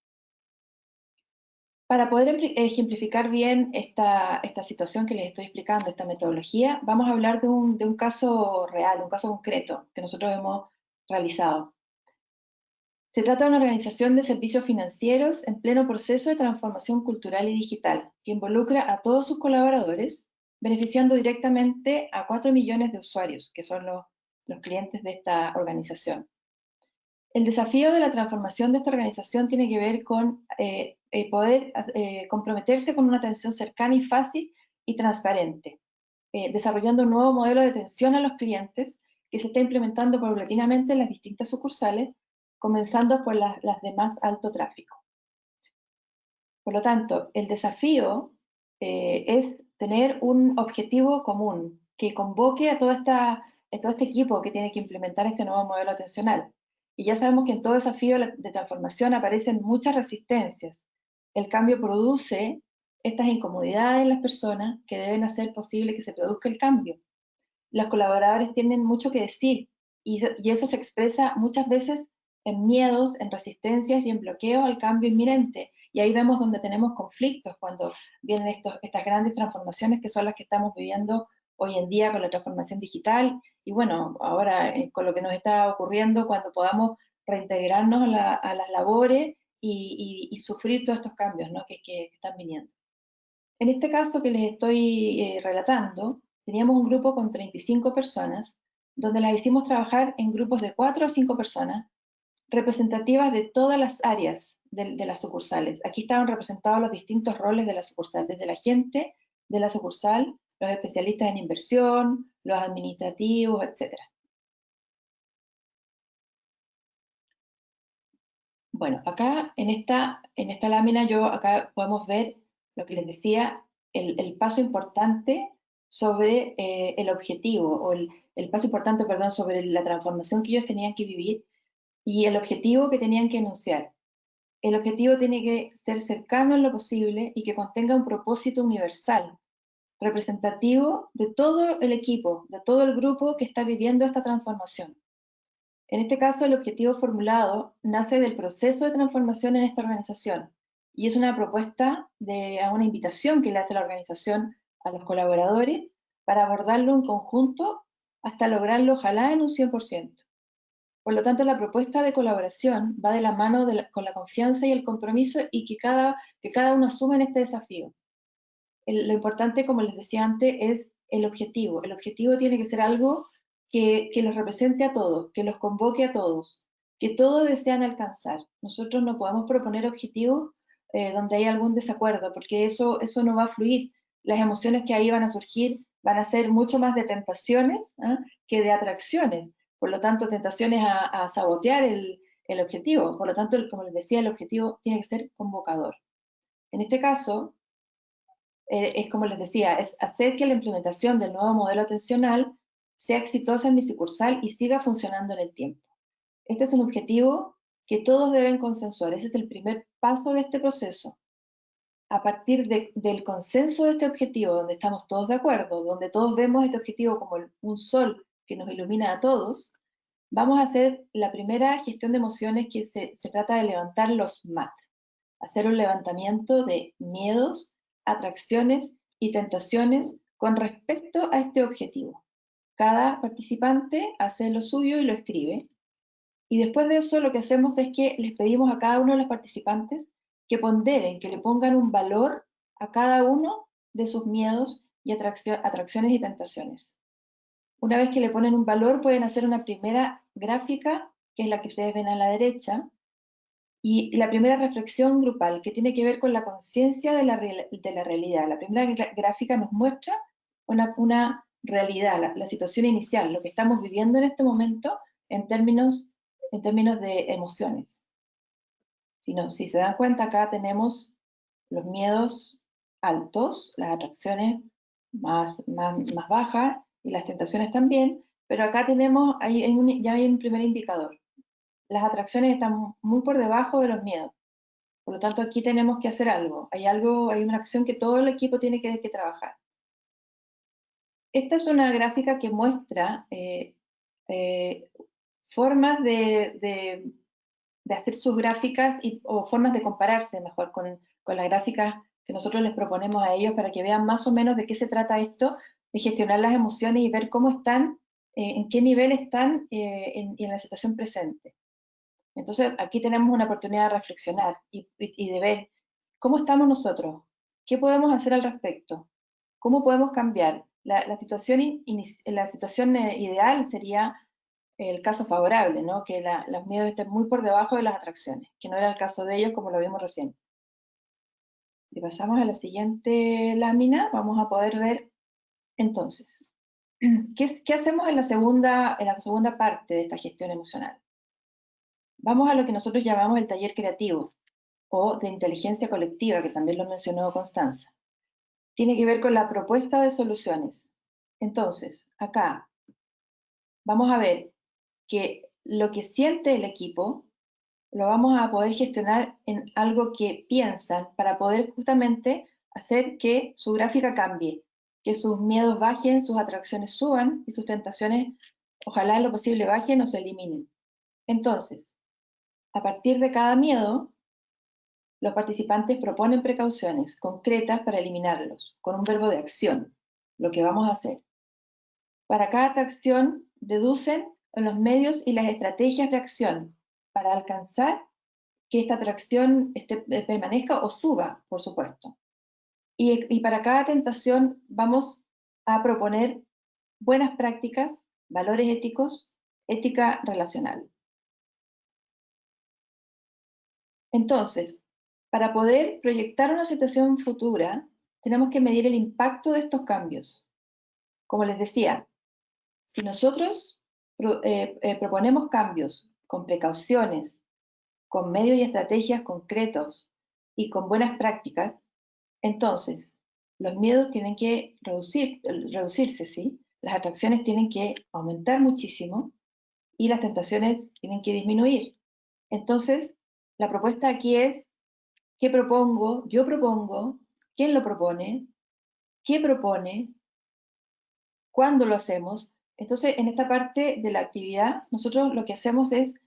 Speaker 3: Para poder ejemplificar bien esta situación que les estoy explicando, esta metodología, vamos a hablar de un caso real, un caso concreto que nosotros hemos realizado. Se trata de una organización de servicios financieros en pleno proceso de transformación cultural y digital, que involucra a todos sus colaboradores, beneficiando directamente a 4 millones de usuarios, que son los clientes de esta organización. El desafío de la transformación de esta organización tiene que ver con poder comprometerse con una atención cercana y fácil y transparente, desarrollando un nuevo modelo de atención a los clientes que se está implementando paulatinamente en las distintas sucursales, comenzando por las de más alto tráfico. Por lo tanto, el desafío es tener un objetivo común que convoque a todo este equipo que tiene que implementar este nuevo modelo atencional. Y ya sabemos que en todo desafío de transformación aparecen muchas resistencias. El cambio produce estas incomodidades en las personas que deben hacer posible que se produzca el cambio. Los colaboradores tienen mucho que decir y eso se expresa muchas veces en miedos, en resistencias y en bloqueos al cambio inminente. Y ahí vemos donde tenemos conflictos cuando vienen estas grandes transformaciones que son las que estamos viviendo hoy en día con la transformación digital y bueno, ahora con lo que nos está ocurriendo cuando podamos reintegrarnos a las labores y sufrir todos estos cambios, ¿no? que están viniendo. En este caso que les estoy relatando, teníamos un grupo con 35 personas, donde las hicimos trabajar en grupos de 4 o 5 personas, representativas de todas las áreas de las sucursales. Aquí estaban representados los distintos roles de la sucursal, desde la gente de la sucursal, los especialistas en inversión, los administrativos, etc. Bueno, acá en esta lámina acá podemos ver lo que les decía, el paso importante sobre el objetivo, o el paso importante, perdón, sobre la transformación que ellos tenían que vivir y el objetivo que tenían que enunciar. El objetivo tiene que ser cercano en lo posible y que contenga un propósito universal, representativo de todo el equipo, de todo el grupo que está viviendo esta transformación. En este caso, el objetivo formulado nace del proceso de transformación en esta organización y es una propuesta a una invitación que le hace la organización a los colaboradores para abordarlo en conjunto hasta lograrlo, ojalá, en un 100%. Por lo tanto, la propuesta de colaboración va de la mano con la confianza y el compromiso y que cada uno asume en este desafío. Lo importante, como les decía antes, es el objetivo. El objetivo tiene que ser algo que los represente a todos, que los convoque a todos, que todos desean alcanzar. Nosotros no podemos proponer objetivos donde hay algún desacuerdo, porque eso no va a fluir. Las emociones que ahí van a surgir van a ser mucho más de tentaciones que de atracciones. Por lo tanto, tentaciones a sabotear el objetivo. Por lo tanto, como les decía, el objetivo tiene que ser convocador. En este caso, es como les decía, es hacer que la implementación del nuevo modelo atencional sea exitosa en mi sucursal y siga funcionando en el tiempo. Este es un objetivo que todos deben consensuar. Ese es el primer paso de este proceso. A partir del consenso de este objetivo, donde estamos todos de acuerdo, donde todos vemos este objetivo como un sol que nos ilumina a todos, vamos a hacer la primera gestión de emociones que se trata de levantar los MAT. Hacer un levantamiento de miedos, atracciones y tentaciones con respecto a este objetivo. Cada participante hace lo suyo y lo escribe. Y después de eso lo que hacemos es que les pedimos a cada uno de los participantes que ponderen, que le pongan un valor a cada uno de sus miedos y atracciones y tentaciones. Una vez que le ponen un valor, pueden hacer una primera gráfica, que es la que ustedes ven a la derecha, y la primera reflexión grupal, que tiene que ver con la conciencia de la realidad. La primera gráfica nos muestra una realidad, la situación inicial, lo que estamos viviendo en este momento en términos de emociones. Si se dan cuenta, acá tenemos los miedos altos, las atracciones más bajas y las tentaciones también, pero acá tenemos, ya hay un primer indicador. Las atracciones están muy por debajo de los miedos. Por lo tanto, aquí tenemos que hacer algo. Hay una acción que todo el equipo tiene que trabajar. Esta es una gráfica que muestra formas de hacer sus gráficas o formas de compararse mejor con las gráficas que nosotros les proponemos a ellos para que vean más o menos de qué se trata esto, de gestionar las emociones y ver cómo están, en qué nivel están en la situación presente. Entonces, aquí tenemos una oportunidad de reflexionar y de ver cómo estamos nosotros, qué podemos hacer al respecto, cómo podemos cambiar. La situación ideal sería el caso favorable, ¿no? Que los miedos estén muy por debajo de las atracciones, que no era el caso de ellos como lo vimos recién. Si pasamos a la siguiente lámina, vamos a poder ver entonces, ¿qué hacemos en la segunda parte de esta gestión emocional? Vamos a lo que nosotros llamamos el taller creativo o de inteligencia colectiva, que también lo mencionó Constanza. Tiene que ver con la propuesta de soluciones. Entonces, acá vamos a ver que lo que siente el equipo lo vamos a poder gestionar en algo que piensan para poder justamente hacer que su gráfica cambie, que sus miedos bajen, sus atracciones suban y sus tentaciones, ojalá en lo posible, bajen o se eliminen. Entonces, a partir de cada miedo, los participantes proponen precauciones concretas para eliminarlos, con un verbo de acción, lo que vamos a hacer. Para cada atracción, deducen los medios y las estrategias de acción para alcanzar que esta atracción permanezca o suba, por supuesto. Y para cada tentación vamos a proponer buenas prácticas, valores éticos, ética relacional. Entonces, para poder proyectar una situación futura, tenemos que medir el impacto de estos cambios. Como les decía, si nosotros proponemos cambios con precauciones, con medios y estrategias concretos y con buenas prácticas, entonces los miedos tienen que reducirse, ¿sí? Las atracciones tienen que aumentar muchísimo y las tentaciones tienen que disminuir. Entonces, la propuesta aquí es, ¿qué propongo? Yo propongo, ¿quién lo propone? ¿Qué propone? ¿Cuándo lo hacemos? Entonces, en esta parte de la actividad, nosotros lo que hacemos es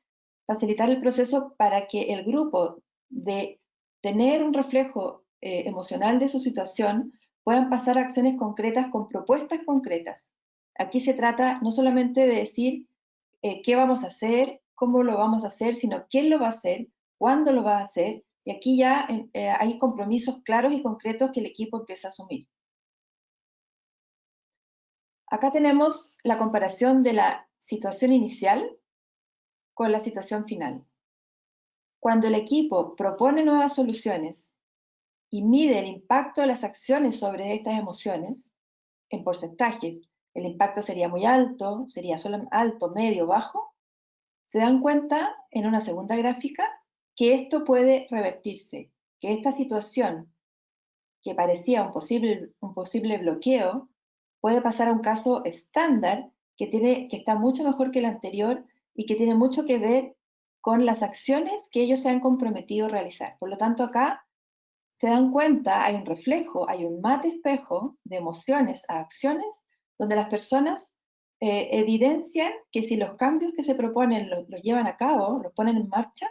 Speaker 3: facilitar el proceso para que el grupo, de tener un reflejo emocional de su situación, puedan pasar a acciones concretas con propuestas concretas. Aquí se trata no solamente de decir qué vamos a hacer, cómo lo vamos a hacer, sino quién lo va a hacer, cuándo lo va a hacer, y aquí ya hay compromisos claros y concretos que el equipo empieza a asumir. Acá tenemos la comparación de la situación inicial con la situación final. Cuando el equipo propone nuevas soluciones y mide el impacto de las acciones sobre estas emociones, en porcentajes, el impacto sería muy alto, sería solo alto, medio, bajo, se dan cuenta en una segunda gráfica que esto puede revertirse, que esta situación que parecía un posible bloqueo puede pasar a un caso estándar que está mucho mejor que el anterior y que tiene mucho que ver con las acciones que ellos se han comprometido a realizar. Por lo tanto, acá se dan cuenta, hay un reflejo, hay un mate espejo de emociones a acciones, donde las personas evidencian que si los cambios que se proponen los llevan a cabo, los ponen en marcha,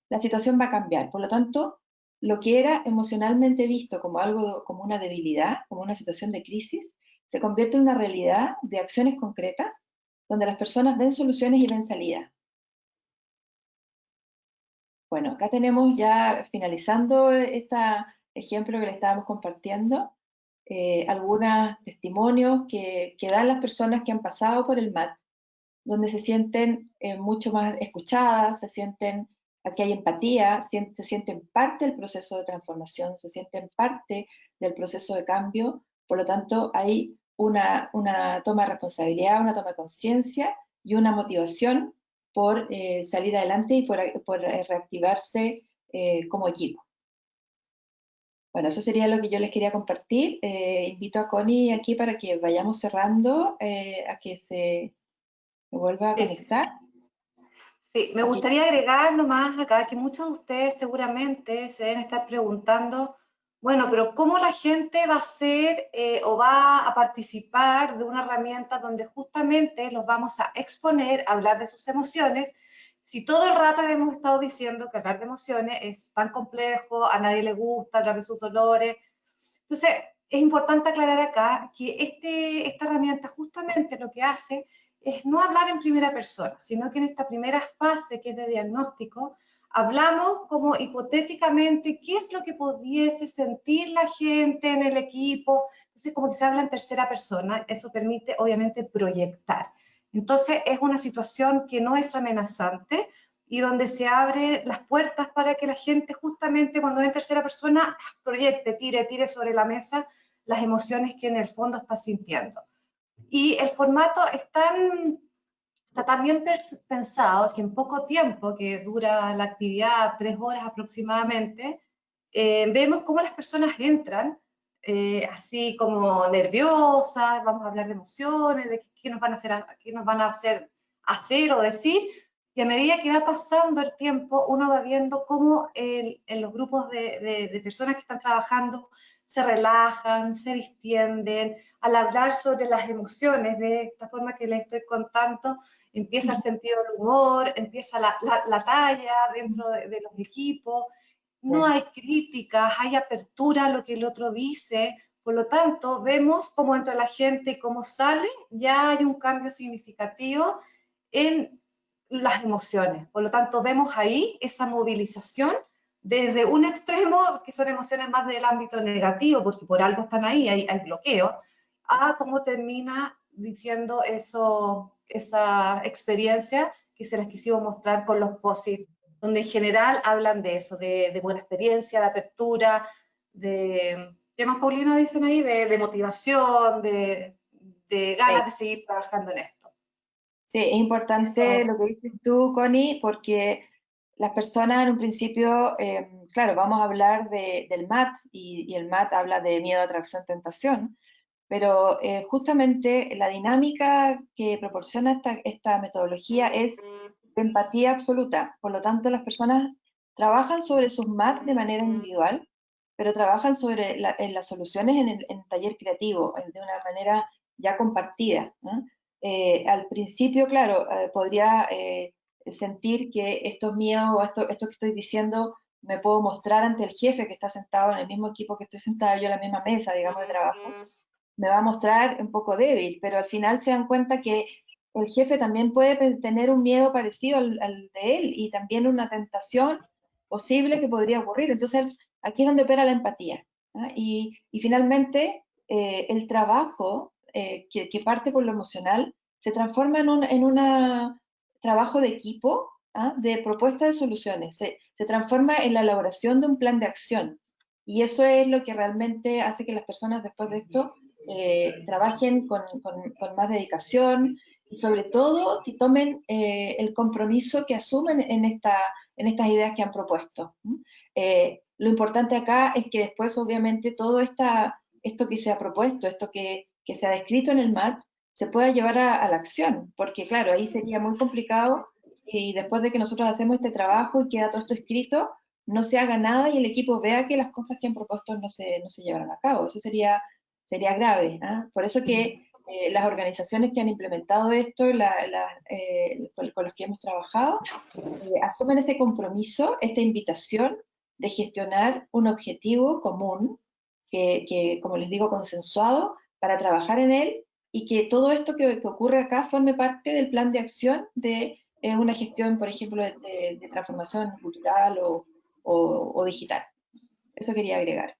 Speaker 3: la situación va a cambiar. Por lo tanto, lo que era emocionalmente visto como como una debilidad, como una situación de crisis, se convierte en una realidad de acciones concretas, donde las personas ven soluciones y ven salida. Bueno, acá tenemos ya finalizando este ejemplo que le estábamos compartiendo, algunos testimonios que dan las personas que han pasado por el MAT, donde se sienten mucho más escuchadas, aquí hay empatía, se sienten parte del proceso de transformación, se sienten parte del proceso de cambio, por lo tanto hay una toma de responsabilidad, una toma de conciencia y una motivación por salir adelante y por reactivarse como equipo. Bueno, eso sería lo que yo les quería compartir. Invito a Connie aquí para que vayamos cerrando, a que se vuelva a conectar.
Speaker 2: Sí, me gustaría agregar nomás acá que muchos de ustedes seguramente se deben estar preguntando, bueno, pero ¿cómo la gente va a hacer o va a participar de una herramienta donde justamente los vamos a exponer a hablar de sus emociones? Si todo el rato hemos estado diciendo que hablar de emociones es tan complejo, a nadie le gusta hablar de sus dolores. Entonces, es importante aclarar acá que esta herramienta justamente lo que hace es no hablar en primera persona, sino que en esta primera fase que es de diagnóstico, hablamos como hipotéticamente qué es lo que pudiese sentir la gente en el equipo. Entonces, como que se habla en tercera persona, eso permite obviamente proyectar. Entonces, es una situación que no es amenazante y donde se abren las puertas para que la gente justamente cuando es en tercera persona proyecte, tire sobre la mesa las emociones que en el fondo está sintiendo. Y el formato está tan bien pensado que en poco tiempo, que dura la actividad 3 horas aproximadamente, vemos cómo las personas entran así como nerviosas, vamos a hablar de emociones, de qué nos van a hacer o decir, y a medida que va pasando el tiempo, uno va viendo cómo en los grupos de personas que están trabajando se relajan, se distienden, al hablar sobre las emociones de esta forma que les estoy contando, empieza el sentido del humor, empieza la talla dentro de los equipos, no hay críticas, hay apertura a lo que el otro dice, por lo tanto, vemos cómo entra la gente y cómo sale, ya hay un cambio significativo en las emociones. Por lo tanto, vemos ahí esa movilización desde un extremo, que son emociones más del ámbito negativo, porque por algo están ahí, hay bloqueo, a cómo termina diciendo esa experiencia que se las quisimos mostrar con los posit, donde en general hablan de eso, de buena experiencia, de apertura, ¿qué más, Paulina, dicen ahí? De motivación, de ganas de seguir trabajando en esto.
Speaker 3: Sí, es importante lo que dices tú, Connie, porque las personas en un principio, claro, vamos a hablar del MAT y el MAT habla de miedo, atracción, tentación, pero justamente la dinámica que proporciona esta metodología es de empatía absoluta. Por lo tanto, las personas trabajan sobre sus MAT de manera individual, pero trabajan en las soluciones en el taller creativo, de una manera ya compartida, ¿no? Al principio, claro, podría sentir que estos miedos o esto que estoy diciendo me puedo mostrar ante el jefe que está sentado en el mismo equipo que estoy sentada yo en la misma mesa, digamos, de trabajo, me va a mostrar un poco débil, pero al final se dan cuenta que el jefe también puede tener un miedo parecido al de él y también una tentación posible que podría ocurrir. Entonces, aquí es donde opera la empatía, ¿ah? Y finalmente, el trabajo que parte por lo emocional se transforma en un trabajo de equipo, ¿ah? De propuesta de soluciones, se transforma en la elaboración de un plan de acción. Y eso es lo que realmente hace que las personas después de esto trabajen con más dedicación y sobre todo que tomen el compromiso que asumen en estas ideas que han propuesto. Lo importante acá es que después obviamente todo esto que se ha propuesto, esto que se ha descrito en el MAT, se pueda llevar a la acción, porque claro, ahí sería muy complicado si después de que nosotros hacemos este trabajo y queda todo esto escrito, no se haga nada y el equipo vea que las cosas que han propuesto no se llevaron a cabo. Eso sería grave, ¿ah? Por eso que las organizaciones que han implementado esto, con los que hemos trabajado, asumen ese compromiso, esta invitación de gestionar un objetivo común, que como les digo, consensuado, para trabajar en él y que todo esto que ocurre acá forme parte del plan de acción de una gestión, por ejemplo, de transformación cultural o digital. Eso quería agregar.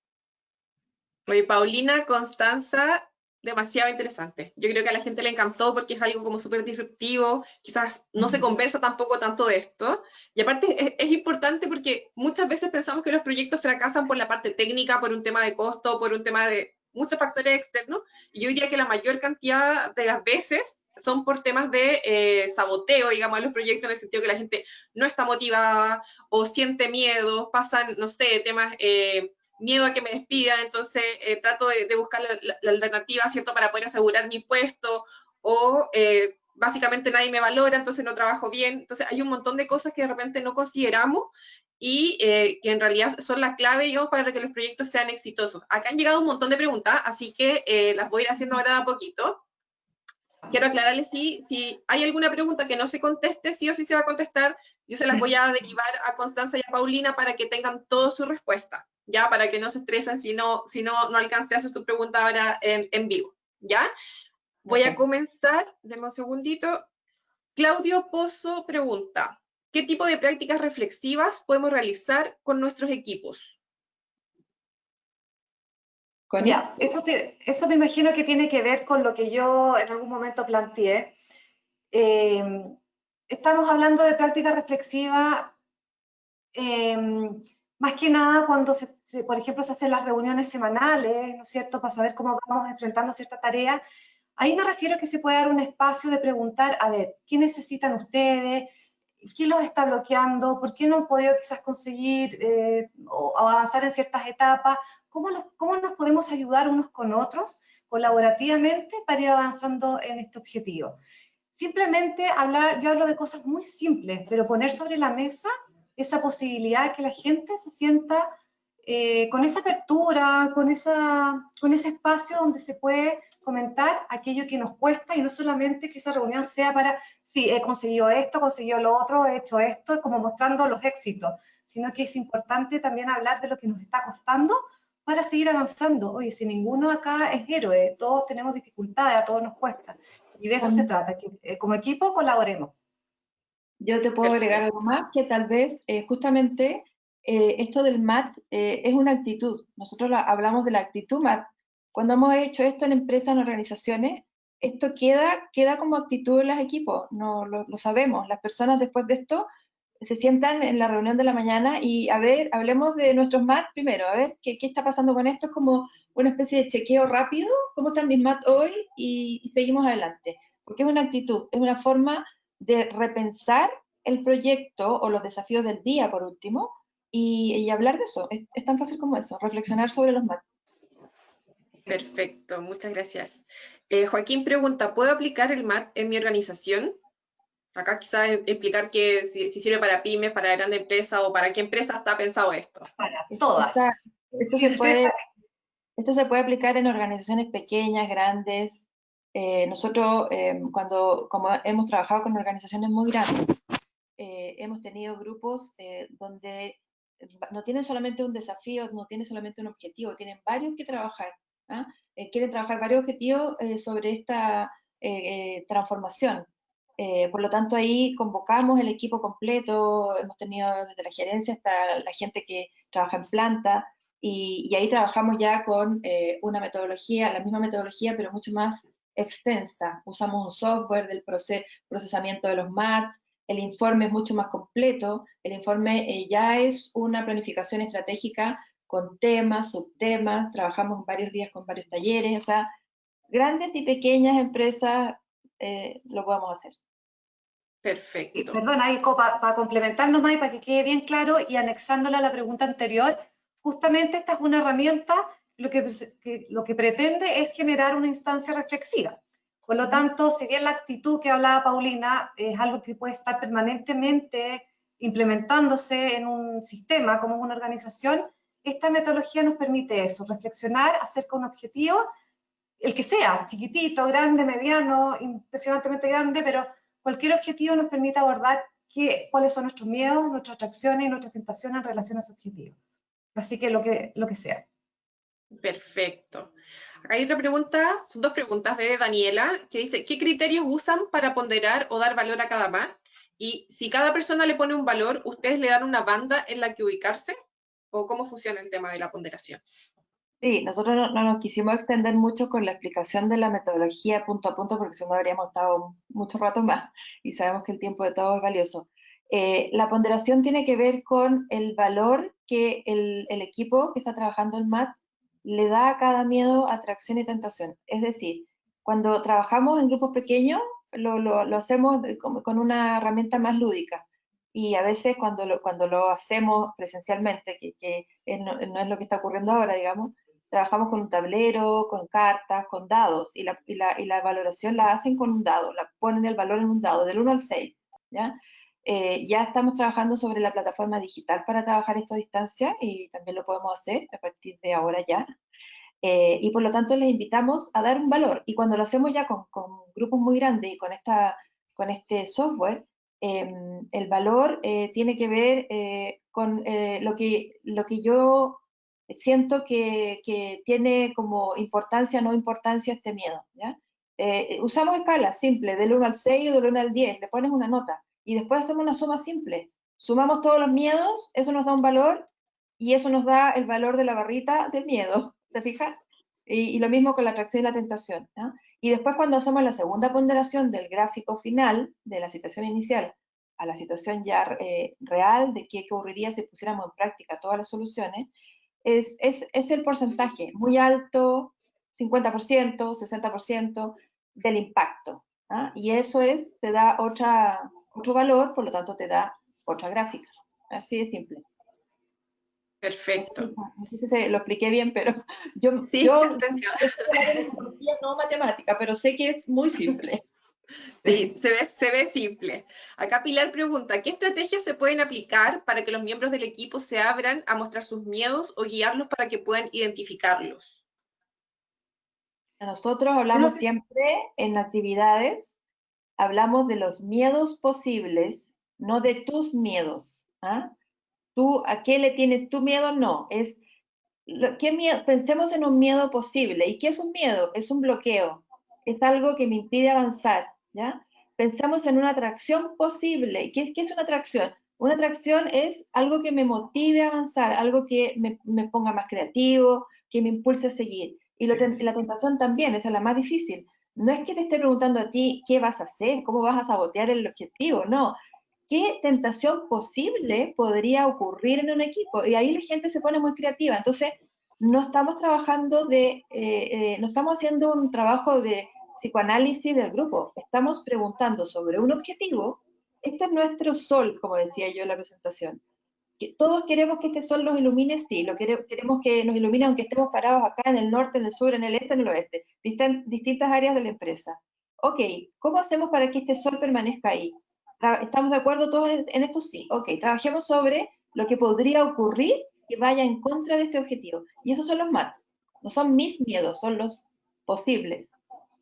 Speaker 1: Oye, Paulina, Constanza, demasiado interesante. Yo creo que a la gente le encantó porque es algo como súper disruptivo, quizás no se conversa tampoco tanto de esto, y aparte es importante porque muchas veces pensamos que los proyectos fracasan por la parte técnica, por un tema de costo, por un tema de muchos factores externos, y yo diría que la mayor cantidad de las veces son por temas de saboteo, digamos, en los proyectos, en el sentido que la gente no está motivada o siente miedo, pasan, no sé, temas, miedo a que me despidan, entonces trato de buscar la alternativa, ¿cierto?, para poder asegurar mi puesto, o básicamente nadie me valora, entonces no trabajo bien. Entonces hay un montón de cosas que de repente no consideramos y que en realidad son la clave, digamos, para que los proyectos sean exitosos. Acá han llegado un montón de preguntas, así que las voy a ir haciendo ahora de a poquito. Quiero aclararles si hay alguna pregunta que no se conteste, sí o sí se va a contestar, yo se las voy a derivar a Constanza y a Paulina para que tengan toda su respuesta, ¿ya? Para que no se estresen si no alcancé a hacer su pregunta ahora en vivo, ¿ya? Voy a comenzar, denme un segundito. Claudio Pozo pregunta, ¿qué tipo de prácticas reflexivas podemos realizar con nuestros equipos?
Speaker 2: Ya, eso me imagino que tiene que ver con lo que yo en algún momento planteé. Estamos hablando de prácticas reflexivas, más que nada cuando, por ejemplo, se hacen las reuniones semanales, ¿no es cierto?, para saber cómo vamos enfrentando cierta tarea. Ahí me refiero a que se puede dar un espacio de preguntar, a ver, ¿qué necesitan ustedes? ¿Qué los está bloqueando? ¿Por qué no han podido quizás conseguir o avanzar en ciertas etapas? ¿Cómo nos podemos ayudar unos con otros colaborativamente para ir avanzando en este objetivo? Simplemente yo hablo de cosas muy simples, pero poner sobre la mesa esa posibilidad de que la gente se sienta con esa apertura, con ese espacio donde se puede comentar aquello que nos cuesta y no solamente que esa reunión sea para, sí, he conseguido esto, conseguido lo otro, he hecho esto, como mostrando los éxitos, sino que es importante también hablar de lo que nos está costando para seguir avanzando. Oye, si ninguno acá es héroe, todos tenemos dificultades, a todos nos cuesta. Y de eso se trata, que como equipo colaboremos.
Speaker 3: Yo te puedo agregar algo más, que tal vez justamente esto del MAT es una actitud. Nosotros hablamos de la actitud MAT. Cuando hemos hecho esto en empresas, en organizaciones, esto queda como actitud en los equipos, no, lo sabemos. Las personas después de esto se sientan en la reunión de la mañana y a ver, hablemos de nuestros MAT primero, a ver qué está pasando con esto. Es como una especie de chequeo rápido, cómo están mis MAT hoy y seguimos adelante. Porque es una actitud, es una forma de repensar el proyecto o los desafíos del día, por último, y hablar de eso. Es tan fácil como eso, reflexionar sobre los MAT.
Speaker 1: Perfecto, muchas gracias. Joaquín pregunta, ¿puedo aplicar el MAT en mi organización? Acá quizás explicar que si sirve para pymes, para grandes empresas o para qué empresa está pensado esto.
Speaker 2: Para todas.
Speaker 3: Esto se puede aplicar en organizaciones pequeñas, grandes. Nosotros, como hemos trabajado con organizaciones muy grandes, hemos tenido grupos donde no tienen solamente un desafío, no tienen solamente un objetivo, tienen varios que trabajar. ¿Ah? Quieren trabajar varios objetivos sobre esta transformación. Por lo tanto, ahí convocamos el equipo completo, hemos tenido desde la gerencia hasta la gente que trabaja en planta, y ahí trabajamos ya con una metodología, la misma metodología, pero mucho más extensa. Usamos un software del procesamiento de los MATs, el informe es mucho más completo, el informe ya es una planificación estratégica con temas, subtemas, trabajamos varios días con varios talleres, o sea, grandes y pequeñas empresas lo podemos hacer.
Speaker 1: Perfecto.
Speaker 2: Perdón, ahí para complementar nomás y para que quede bien claro y anexándola a la pregunta anterior, justamente esta es una herramienta, lo que pretende es generar una instancia reflexiva. Por lo tanto, si bien la actitud que hablaba Paulina es algo que puede estar permanentemente implementándose en un sistema como una organización, esta metodología nos permite eso, reflexionar acerca de un objetivo, el que sea, chiquitito, grande, mediano, impresionantemente grande, pero cualquier objetivo nos permite abordar cuáles son nuestros miedos, nuestras atracciones y nuestras tentaciones en relación a ese objetivo. Así que lo que sea.
Speaker 1: Perfecto. Acá hay otra pregunta, son dos preguntas de Daniela, que dice, ¿qué criterios usan para ponderar o dar valor a cada MAT? Y si cada persona le pone un valor, ¿ustedes le dan una banda en la que ubicarse? ¿O cómo funciona el tema de la ponderación?
Speaker 3: Sí, nosotros no nos quisimos extender mucho con la explicación de la metodología punto a punto, porque si no habríamos estado mucho rato más, y sabemos que el tiempo de todos es valioso. La ponderación tiene que ver con el valor que el equipo que está trabajando el MAT le da a cada miedo, atracción y tentación. Es decir, cuando trabajamos en grupos pequeños, lo hacemos con una herramienta más lúdica. Y a veces cuando lo hacemos presencialmente, no es lo que está ocurriendo ahora, digamos, trabajamos con un tablero, con cartas, con dados, y la valoración la hacen con un dado, la ponen el valor en un dado, del 1 al 6, ¿ya? Ya estamos trabajando sobre la plataforma digital para trabajar esto a distancia, y también lo podemos hacer a partir de ahora ya. Y por lo tanto les invitamos a dar un valor, y cuando lo hacemos ya con grupos muy grandes y con este software, el valor tiene que ver con lo que yo siento que tiene como importancia o no importancia este miedo, ¿ya? Usamos escalas simples, del 1 al 6 o del 1 al 10, le pones una nota, y después hacemos una suma simple. Sumamos todos los miedos, eso nos da un valor, y eso nos da el valor de la barrita del miedo, ¿te fijas? Y lo mismo con la atracción y la tentación, ¿no? Y después cuando hacemos la segunda ponderación del gráfico final, de la situación inicial a la situación ya real, de qué ocurriría si pusiéramos en práctica todas las soluciones, es el porcentaje muy alto, 50%, 60% del impacto, ¿ah? Y eso te da otro valor, por lo tanto te da otra gráfica. Así de simple.
Speaker 1: Perfecto.
Speaker 3: No sé si lo expliqué bien, pero
Speaker 1: Sí,
Speaker 3: yo
Speaker 1: se entendió.
Speaker 3: de psicología, no matemática, pero sé que es muy simple.
Speaker 1: Sí, se ve simple. Acá Pilar pregunta, ¿qué estrategias se pueden aplicar para que los miembros del equipo se abran a mostrar sus miedos o guiarlos para que puedan identificarlos?
Speaker 3: Nosotros hablamos siempre en actividades, hablamos de los miedos posibles, no de tus miedos, ¿ah? ¿Tú a qué le tienes tu miedo? No, ¿qué miedo? Pensemos en un miedo posible. ¿Y qué es un miedo? Es un bloqueo, es algo que me impide avanzar, ¿ya? Pensamos en una atracción posible. ¿Qué es una atracción? Una atracción es algo que me motive a avanzar, algo que me ponga más creativo, que me impulse a seguir. Y la tentación también, esa es la más difícil. No es que te esté preguntando a ti qué vas a hacer, cómo vas a sabotear el objetivo, no. ¿Qué tentación posible podría ocurrir en un equipo? Y ahí la gente se pone muy creativa. Entonces, no estamos no estamos haciendo un trabajo de psicoanálisis del grupo, estamos preguntando sobre un objetivo. Este es nuestro sol, como decía yo en la presentación. Que todos queremos que este sol nos ilumine, sí, queremos que nos ilumine aunque estemos parados acá en el norte, en el sur, en el este, en el oeste, distintas áreas de la empresa. Ok, ¿cómo hacemos para que este sol permanezca ahí? ¿Estamos de acuerdo todos en esto? Sí. Ok, trabajemos sobre lo que podría ocurrir que vaya en contra de este objetivo. Y esos son los MAT. No son mis miedos, son los posibles.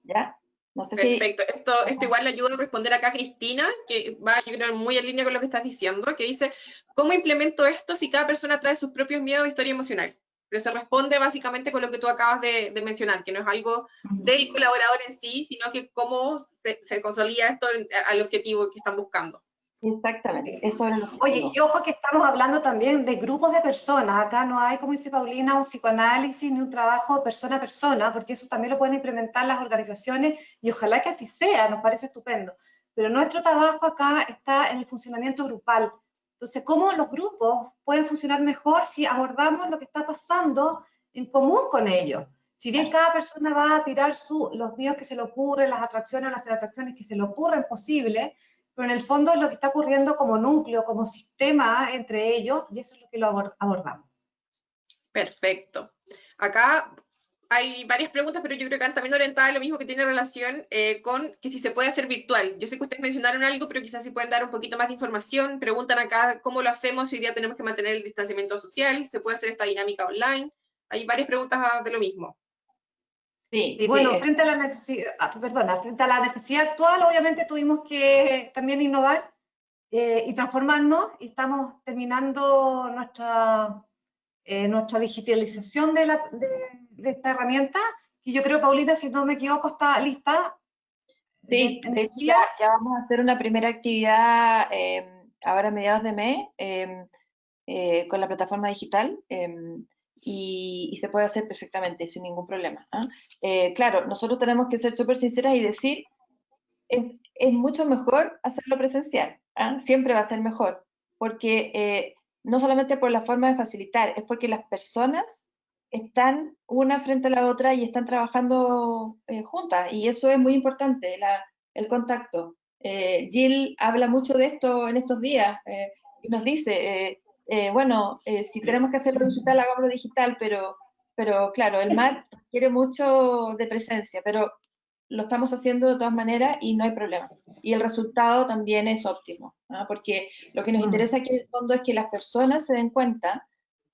Speaker 3: ¿Ya? No sé si...
Speaker 1: Perfecto. Esto igual le ayuda a responder acá a Cristina, que va, yo creo, muy en línea con lo que estás diciendo, que dice, ¿cómo implemento esto si cada persona trae sus propios miedos e historia emocional? Pero se responde básicamente con lo que tú acabas de mencionar, que no es algo del colaborador en sí, sino que cómo se consolida esto al objetivo que están buscando.
Speaker 3: Exactamente, eso era lo que
Speaker 2: Oye, y ojo que estamos hablando también de grupos de personas. Acá no hay, como dice Paulina, un psicoanálisis ni un trabajo persona a persona, porque eso también lo pueden implementar las organizaciones y ojalá que así sea, nos parece estupendo. Pero nuestro trabajo acá está en el funcionamiento grupal. Entonces, ¿cómo los grupos pueden funcionar mejor si abordamos lo que está pasando en común con ellos? Si bien cada persona va a tirar los míos que se le ocurren, las atracciones o las atracciones que se le ocurren posibles, pero en el fondo es lo que está ocurriendo como núcleo, como sistema entre ellos, y eso es lo que lo abordamos.
Speaker 1: Perfecto. Acá hay varias preguntas, pero yo creo que han también orientada a lo mismo que tiene relación con que si se puede hacer virtual. Yo sé que ustedes mencionaron algo, pero quizás si pueden dar un poquito más de información. Preguntan acá cómo lo hacemos si hoy día tenemos que mantener el distanciamiento social, se puede hacer esta dinámica online. Hay varias preguntas de lo mismo.
Speaker 3: Sí,
Speaker 2: Y bueno, frente a la necesidad actual, obviamente tuvimos que también innovar y transformarnos, y estamos terminando nuestra digitalización de esta herramienta, y yo creo, Paulina, si no me equivoco, está lista.
Speaker 3: Sí, de hecho ya vamos a hacer una primera actividad ahora a mediados de mes con la plataforma digital y se puede hacer perfectamente, sin ningún problema. ¿Ah? Claro, nosotros tenemos que ser súper sinceras y decir, es mucho mejor hacerlo presencial, ¿ah? Siempre va a ser mejor, porque no solamente por la forma de facilitar, es porque las personas están una frente a la otra y están trabajando juntas, y eso es muy importante. el contacto. Jill habla mucho de esto en estos días y nos dice, bueno, si tenemos que hacerlo digital, hagámoslo digital, pero claro, el MAT quiere mucho de presencia, pero lo estamos haciendo de todas maneras y no hay problema. Y el resultado también es óptimo, ¿ah? Porque lo que nos interesa aquí en el fondo es que las personas se den cuenta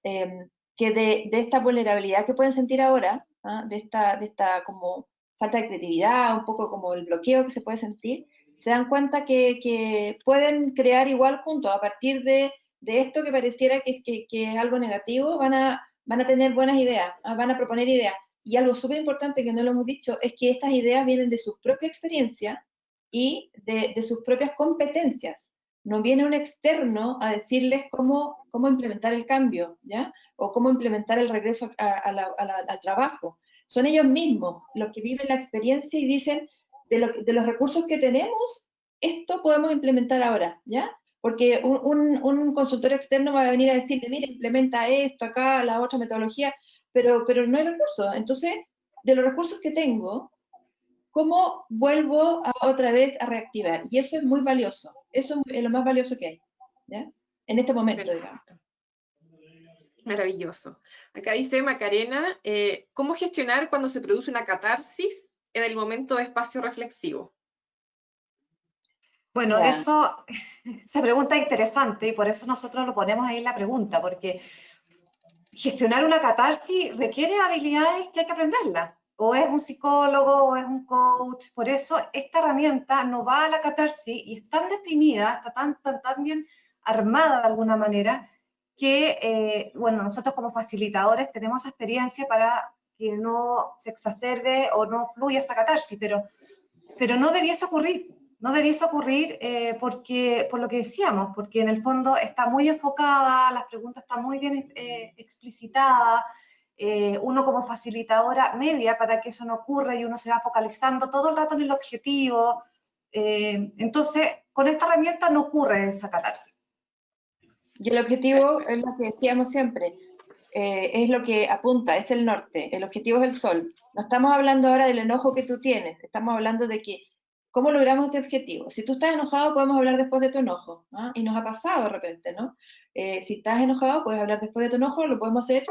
Speaker 3: que de esta vulnerabilidad que pueden sentir ahora, ¿ah? de esta como falta de creatividad, un poco como el bloqueo que se puede sentir, se dan cuenta que pueden crear igual juntos, a partir de esto que pareciera que es algo negativo, van a tener buenas ideas, ¿ah? Van a proponer ideas. Y algo súper importante que no lo hemos dicho es que estas ideas vienen de su propia experiencia y de sus propias competencias. No viene un externo a decirles cómo implementar el cambio, ¿ya? O cómo implementar el regreso al trabajo. Son ellos mismos los que viven la experiencia y dicen, de los recursos que tenemos, esto podemos implementar ahora, ¿ya? Porque un consultor externo va a venir a decirle, mira, implementa esto, acá, la otra metodología, pero no hay recursos. Entonces, de los recursos que tengo, ¿cómo vuelvo otra vez a reactivar? Y eso es muy valioso. Eso es lo más valioso que hay, ¿ya? En este momento, digamos.
Speaker 1: Maravilloso. Acá dice Macarena, ¿cómo gestionar cuando se produce una catarsis en el momento de espacio reflexivo?
Speaker 2: Bueno,
Speaker 3: Ya.
Speaker 2: esa pregunta es interesante y por eso nosotros lo ponemos ahí en la pregunta, porque gestionar una catarsis requiere habilidades que hay que aprenderlas. O es un psicólogo o es un coach. Por eso esta herramienta no va a la catarsis y es tan definida, está tan bien armada de alguna manera, que, bueno, nosotros como facilitadores tenemos experiencia para que no se exacerbe o no fluya esa catarsis, pero no debiese ocurrir. No debiese ocurrir porque, por lo que decíamos, porque en el fondo está muy enfocada, las preguntas están muy bien explicitadas, uno como facilitadora media para que eso no ocurra y uno se va focalizando todo el rato en el objetivo. Entonces, con esta herramienta no ocurre esa catarsis.
Speaker 3: Y el objetivo es lo que decíamos siempre, es lo que apunta, es el norte, el objetivo es el sol. No estamos hablando ahora del enojo que tú tienes, estamos hablando de que, ¿cómo logramos este objetivo? Si tú estás enojado, podemos hablar después de tu enojo, ¿ah? Y nos ha pasado de repente, ¿no? Si estás enojado, puedes hablar después de tu enojo, lo podemos hacer.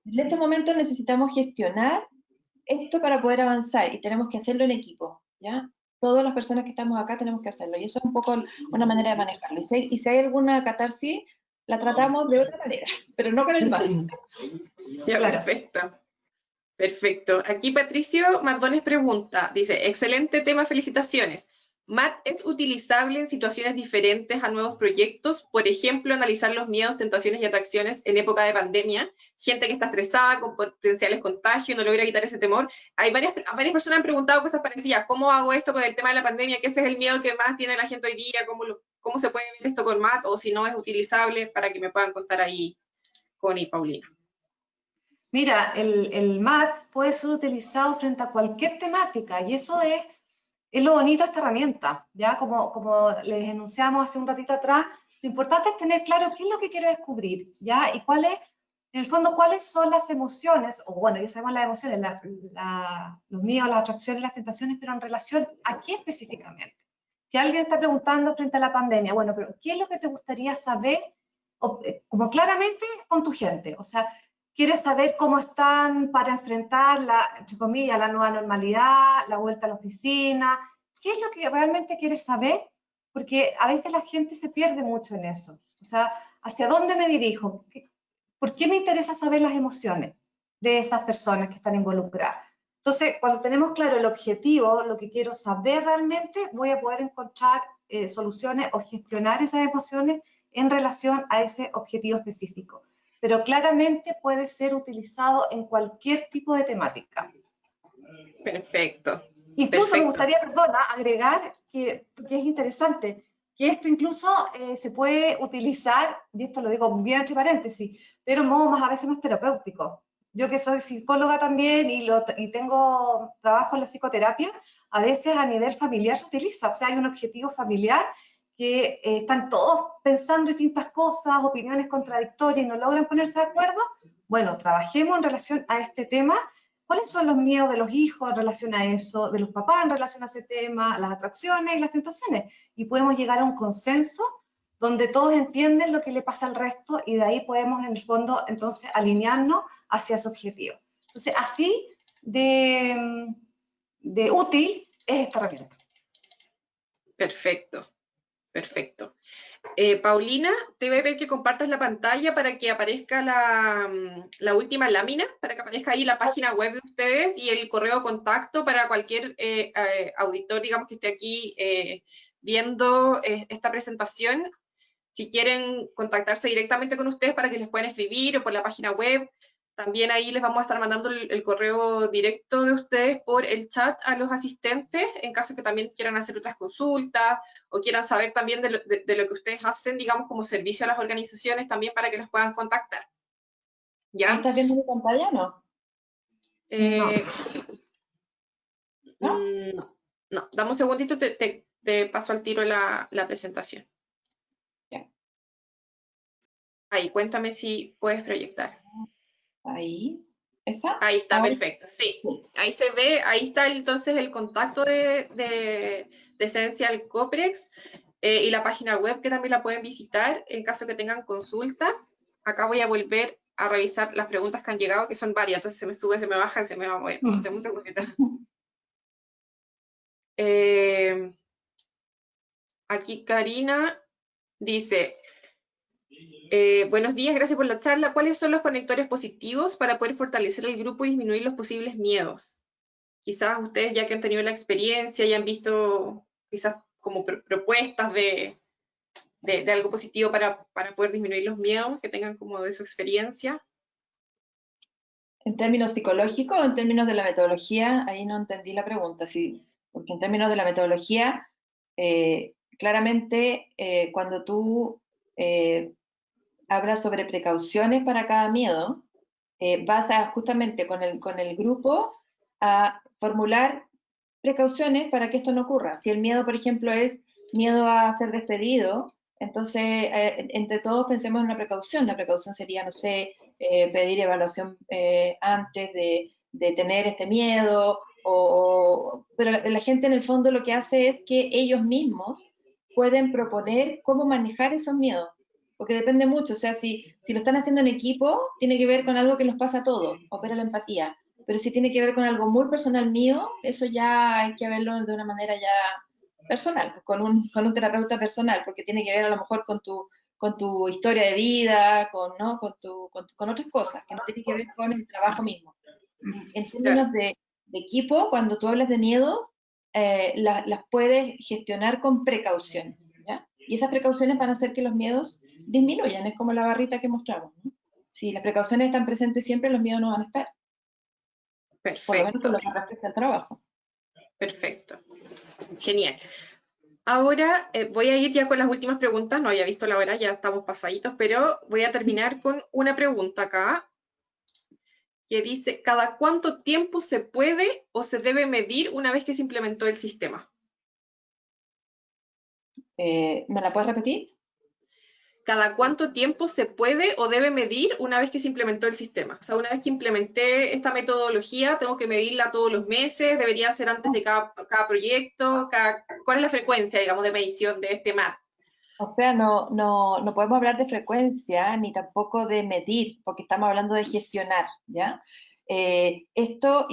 Speaker 3: En este momento necesitamos gestionar esto para poder avanzar y tenemos que hacerlo en equipo, ¿ya? Todas las personas que estamos acá tenemos que hacerlo y eso es un poco una manera de manejarlo. Y si hay alguna catarsis, la tratamos de otra manera, pero no con el mal.
Speaker 1: Ya,
Speaker 2: Claro.
Speaker 1: perfecto. Perfecto. Aquí Patricio Mardones pregunta, dice, excelente tema, felicitaciones. ¿MAT es utilizable en situaciones diferentes a nuevos proyectos? Por ejemplo, analizar los miedos, tentaciones y atracciones en época de pandemia. Gente que está estresada con potenciales contagios y no logra quitar ese temor. Hay varias personas han preguntado cosas parecidas. ¿Cómo hago esto con el tema de la pandemia? ¿Qué ese es el miedo que más tiene la gente hoy día? ¿Cómo se puede ver esto con MAT? O si no es utilizable, para que me puedan contar ahí Connie y Paulina.
Speaker 2: Mira, el MAT puede ser utilizado frente a cualquier temática y eso es lo bonito de esta herramienta, ¿ya? Como les enunciamos hace un ratito atrás, lo importante es tener claro qué es lo que quiero descubrir, ¿ya? Y en el fondo, cuáles son las emociones, o bueno, ya sabemos las emociones, los miedos, las atracciones, las tentaciones, pero en relación a qué específicamente. Si alguien está preguntando frente a la pandemia, bueno, pero ¿qué es lo que te gustaría saber, como claramente con tu gente? O sea, ¿quieres saber cómo están para enfrentar entre comillas, la nueva normalidad, la vuelta a la oficina? ¿Qué es lo que realmente quieres saber? Porque a veces la gente se pierde mucho en eso. O sea, ¿hacia dónde me dirijo? ¿Por qué me interesa saber las emociones de esas personas que están involucradas? Entonces, cuando tenemos claro el objetivo, lo que quiero saber realmente, voy a poder encontrar soluciones o gestionar esas emociones en relación a ese objetivo específico. Pero claramente puede ser utilizado en cualquier tipo de temática.
Speaker 1: Perfecto.
Speaker 2: Incluso
Speaker 1: Perfecto.
Speaker 2: me gustaría, perdona, agregar que es interesante, que esto incluso se puede utilizar, y esto lo digo bien entre paréntesis, pero en modo a veces más terapéutico. Yo que soy psicóloga también y tengo trabajo en la psicoterapia, a veces a nivel familiar se utiliza, o sea, hay un objetivo familiar que están todos pensando distintas cosas, opiniones contradictorias y no logran ponerse de acuerdo. Bueno, trabajemos en relación a este tema ¿Cuáles son los miedos de los hijos en relación a eso, de los papás en relación a ese tema, las atracciones y las tentaciones? Y podemos llegar a un consenso donde todos entienden lo que le pasa al resto y de ahí podemos en el fondo entonces alinearnos hacia su objetivo. Entonces así de útil es esta herramienta.
Speaker 1: Perfecto, perfecto. Paulina, te voy a pedir que compartas la pantalla para que aparezca la última lámina, para que aparezca ahí la página web de ustedes y el correo de contacto para cualquier auditor, digamos, que esté aquí viendo esta presentación. Si quieren contactarse directamente con ustedes para que les puedan escribir o por la página web, también ahí les vamos a estar mandando el correo directo de ustedes por el chat a los asistentes, en caso que también quieran hacer otras consultas o quieran saber también de lo que ustedes hacen, digamos, como servicio a las organizaciones, también para que los puedan contactar. ¿Ya?
Speaker 3: ¿Estás viendo mi pantalla? No.
Speaker 1: No, dame un segundito, te paso al tiro la presentación.
Speaker 3: Ya.
Speaker 1: Ahí, cuéntame si puedes proyectar.
Speaker 3: Ahí. ¿Esa?
Speaker 1: Ahí está,
Speaker 3: Ahora.
Speaker 1: perfecto, sí. Ahí se ve, ahí está entonces el contacto de Essential Coprex y la página web que también la pueden visitar en caso que tengan consultas. Acá voy a volver a revisar las preguntas que han llegado, que son varias, entonces se me sube, se me baja, se me va a mover. Dame un segundito. Aquí Karina dice, buenos días, gracias por la charla. ¿Cuáles son los conectores positivos para poder fortalecer el grupo y disminuir los posibles miedos? Quizás ustedes ya que han tenido la experiencia y han visto quizás como propuestas de algo positivo para poder disminuir los miedos que tengan como de su experiencia.
Speaker 3: ¿En términos psicológicos o en términos de la metodología? Ahí no entendí la pregunta. Sí, porque en términos de la metodología, claramente cuando tú hablas sobre precauciones para cada miedo, vas a justamente con el grupo a formular precauciones para que esto no ocurra. Si el miedo, por ejemplo, es miedo a ser despedido, entonces entre todos pensemos en una precaución. La precaución sería, no sé, pedir evaluación antes de tener este miedo, pero la gente en el fondo lo que hace es que ellos mismos pueden proponer cómo manejar esos miedos, porque depende mucho, o sea, si lo están haciendo en equipo, tiene que ver con algo que nos pasa a todos, opera la empatía, pero si tiene que ver con algo muy personal mío, eso ya hay que verlo de una manera ya personal, con un terapeuta personal, porque tiene que ver a lo mejor con tu historia de vida, ¿no? con otras cosas, que no tiene que ver con el trabajo mismo. En términos de equipo, cuando tú hablas de miedo, las puedes gestionar con precauciones, ¿ya? Y esas precauciones van a hacer que los miedos disminuyan, es como la barrita que mostramos, ¿no? Si las precauciones están presentes siempre, los miedos no van a estar.
Speaker 1: Perfecto.
Speaker 3: Por lo menos con lo que respecta al trabajo.
Speaker 1: Perfecto. Genial. Ahora voy a ir ya con las últimas preguntas, no había visto la hora, ya estamos pasaditos, pero voy a terminar con una pregunta acá, que dice, ¿cada cuánto tiempo se puede o se debe medir una vez que se implementó el sistema?
Speaker 3: ¿Me la puedes repetir?
Speaker 1: ¿Cada cuánto tiempo se puede o debe medir una vez que se implementó el sistema? O sea, una vez que implementé esta metodología, ¿tengo que medirla todos los meses? ¿Debería ser antes de cada proyecto? ¿Cuál es la frecuencia, digamos, de medición de este MAT?
Speaker 3: O sea, no podemos hablar de frecuencia ni tampoco de medir, porque estamos hablando de gestionar, ¿ya? Esto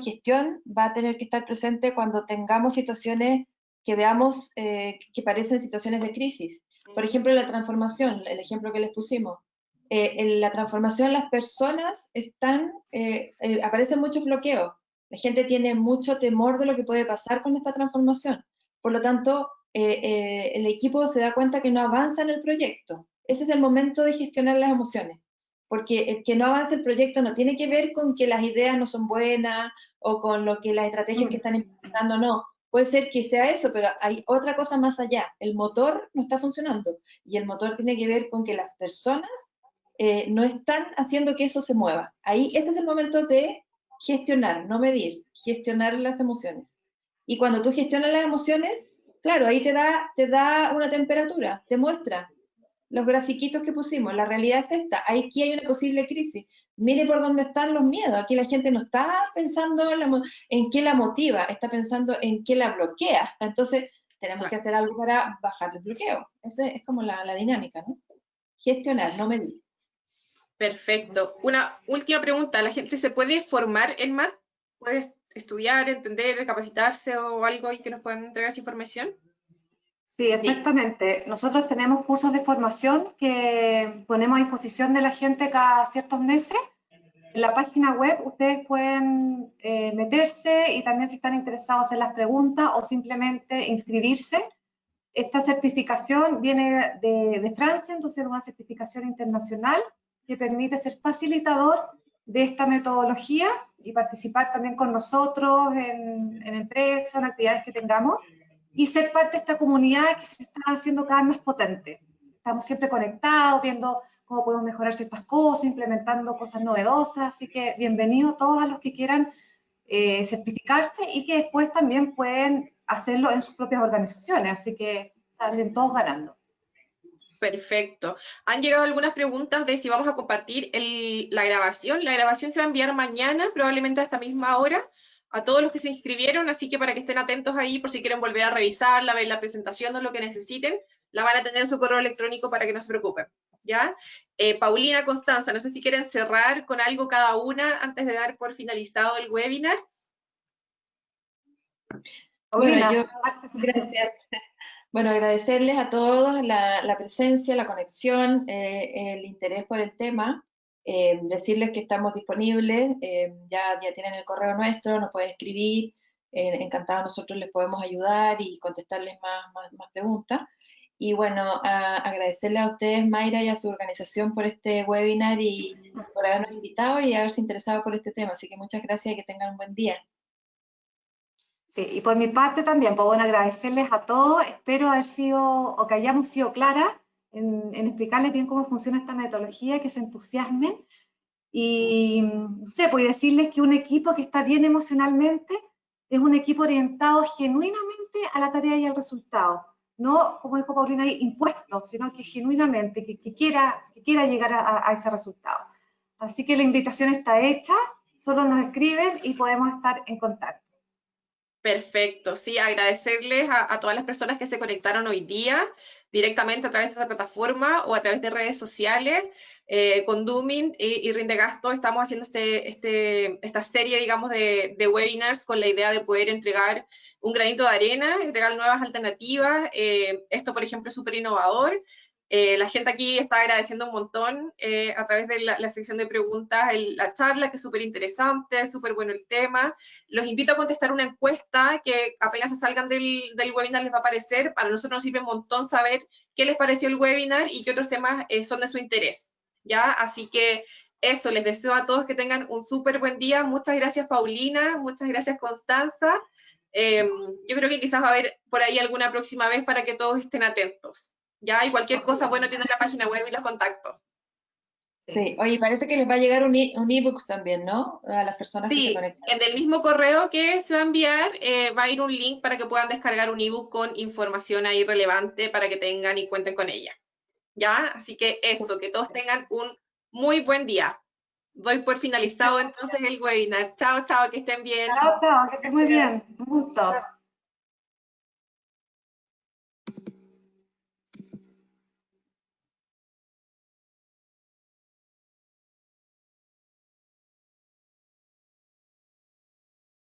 Speaker 3: gestión va a tener que estar presente cuando tengamos situaciones que veamos que parecen situaciones de crisis. Por ejemplo, la transformación, el ejemplo que les pusimos. En la transformación las personas aparecen muchos bloqueos. La gente tiene mucho temor de lo que puede pasar con esta transformación. Por lo tanto, el equipo se da cuenta que no avanza en el proyecto. Ese es el momento de gestionar las emociones, porque el que no avance el proyecto no tiene que ver con que las ideas no son buenas o con lo que las estrategias que están implementando no. Puede ser que sea eso, pero hay otra cosa más allá. El motor no está funcionando y el motor tiene que ver con que las personas no están haciendo que eso se mueva. Ahí, este es el momento de gestionar, no medir, gestionar las emociones. Y cuando tú gestionas las emociones, claro, ahí te da una temperatura, te muestra los grafiquitos que pusimos. La realidad es esta, aquí hay una posible crisis. Mire por dónde están los miedos. Aquí la gente no está pensando en qué la motiva, está pensando en qué la bloquea. Entonces, tenemos que hacer algo para bajar el bloqueo. Esa es como la dinámica, ¿no? Gestionar, no medir.
Speaker 1: Perfecto. Una última pregunta. ¿La gente se puede formar en MAT? ¿Puede estudiar, entender, capacitarse o algo y que nos puedan entregar esa información?
Speaker 2: Sí, exactamente. Nosotros tenemos cursos de formación que ponemos a disposición de la gente cada ciertos meses. En la página web ustedes pueden meterse y también si están interesados en las preguntas o simplemente inscribirse. Esta certificación viene de Francia, entonces es una certificación internacional que permite ser facilitador de esta metodología y participar también con nosotros en empresas, en actividades que tengamos, y ser parte de esta comunidad que se está haciendo cada vez más potente. Estamos siempre conectados, viendo cómo podemos mejorar ciertas cosas, implementando cosas novedosas, así que bienvenidos todos a los que quieran certificarse y que después también pueden hacerlo en sus propias organizaciones, así que salen todos ganando.
Speaker 1: Perfecto. Han llegado algunas preguntas de si vamos a compartir la grabación. La grabación se va a enviar mañana, probablemente a esta misma hora, a todos los que se inscribieron, así que para que estén atentos ahí por si quieren volver a revisarla, ver la presentación o lo que necesiten, la van a tener en su correo electrónico para que no se preocupen. ¿Ya? Paulina, Constanza, no sé si quieren cerrar con algo cada una antes de dar por finalizado el webinar.
Speaker 2: Paulina,
Speaker 3: Bueno, gracias. Bueno, agradecerles a todos la presencia, la conexión, el interés por el tema, decirles que estamos disponibles, ya tienen el correo nuestro, nos pueden escribir, encantados nosotros les podemos ayudar y contestarles más preguntas. Y bueno, agradecerle a ustedes, Mayra, y a su organización por este webinar y por habernos invitado y haberse interesado por este tema. Así que muchas gracias y que tengan un buen día.
Speaker 2: sí, y por mi parte también, pues bueno, agradecerles a todos, espero haber sido o que hayamos sido claras en explicarles bien cómo funciona esta metodología, que se entusiasmen y, no sé, pues decirles que un equipo que está bien emocionalmente es un equipo orientado genuinamente a la tarea y al resultado, no, como dijo Paulina ahí, impuesto, sino que genuinamente, que quiera llegar a ese resultado. Así que la invitación está hecha, solo nos escriben y podemos estar en contacto.
Speaker 1: Perfecto, sí, agradecerles a todas las personas que se conectaron hoy día directamente a través de esta plataforma o a través de redes sociales. Con Dooming y Rindegasto estamos haciendo esta serie, digamos, de webinars con la idea de poder entregar un granito de arena, entregar nuevas alternativas. Esto, por ejemplo, es súper innovador. La gente aquí está agradeciendo un montón a través de la sección de preguntas, la charla, que es súper interesante, súper bueno el tema. Los invito a contestar una encuesta que apenas se salgan del webinar les va a aparecer. Para nosotros nos sirve un montón saber qué les pareció el webinar y qué otros temas son de su interés. ¿Ya? Así que eso, les deseo a todos que tengan un súper buen día. Muchas gracias, Paulina. Muchas gracias, Constanza. Yo creo que quizás va a haber por ahí alguna próxima vez para que todos estén atentos. ¿Ya? Y cualquier cosa, bueno, tienen la página web y los contactos.
Speaker 3: Sí, oye, parece que les va a llegar un ebook también, ¿no? A las personas que se
Speaker 1: Sí,
Speaker 3: conectan.
Speaker 1: en el mismo correo que se va a enviar va a ir un link para que puedan descargar un ebook con información ahí relevante para que tengan y cuenten con ella. ¿Ya? Así que eso, que todos tengan un muy buen día. Doy por finalizado entonces el webinar. Chao, chao, que estén bien.
Speaker 2: Chao, chao, que estés muy bien. Un gusto.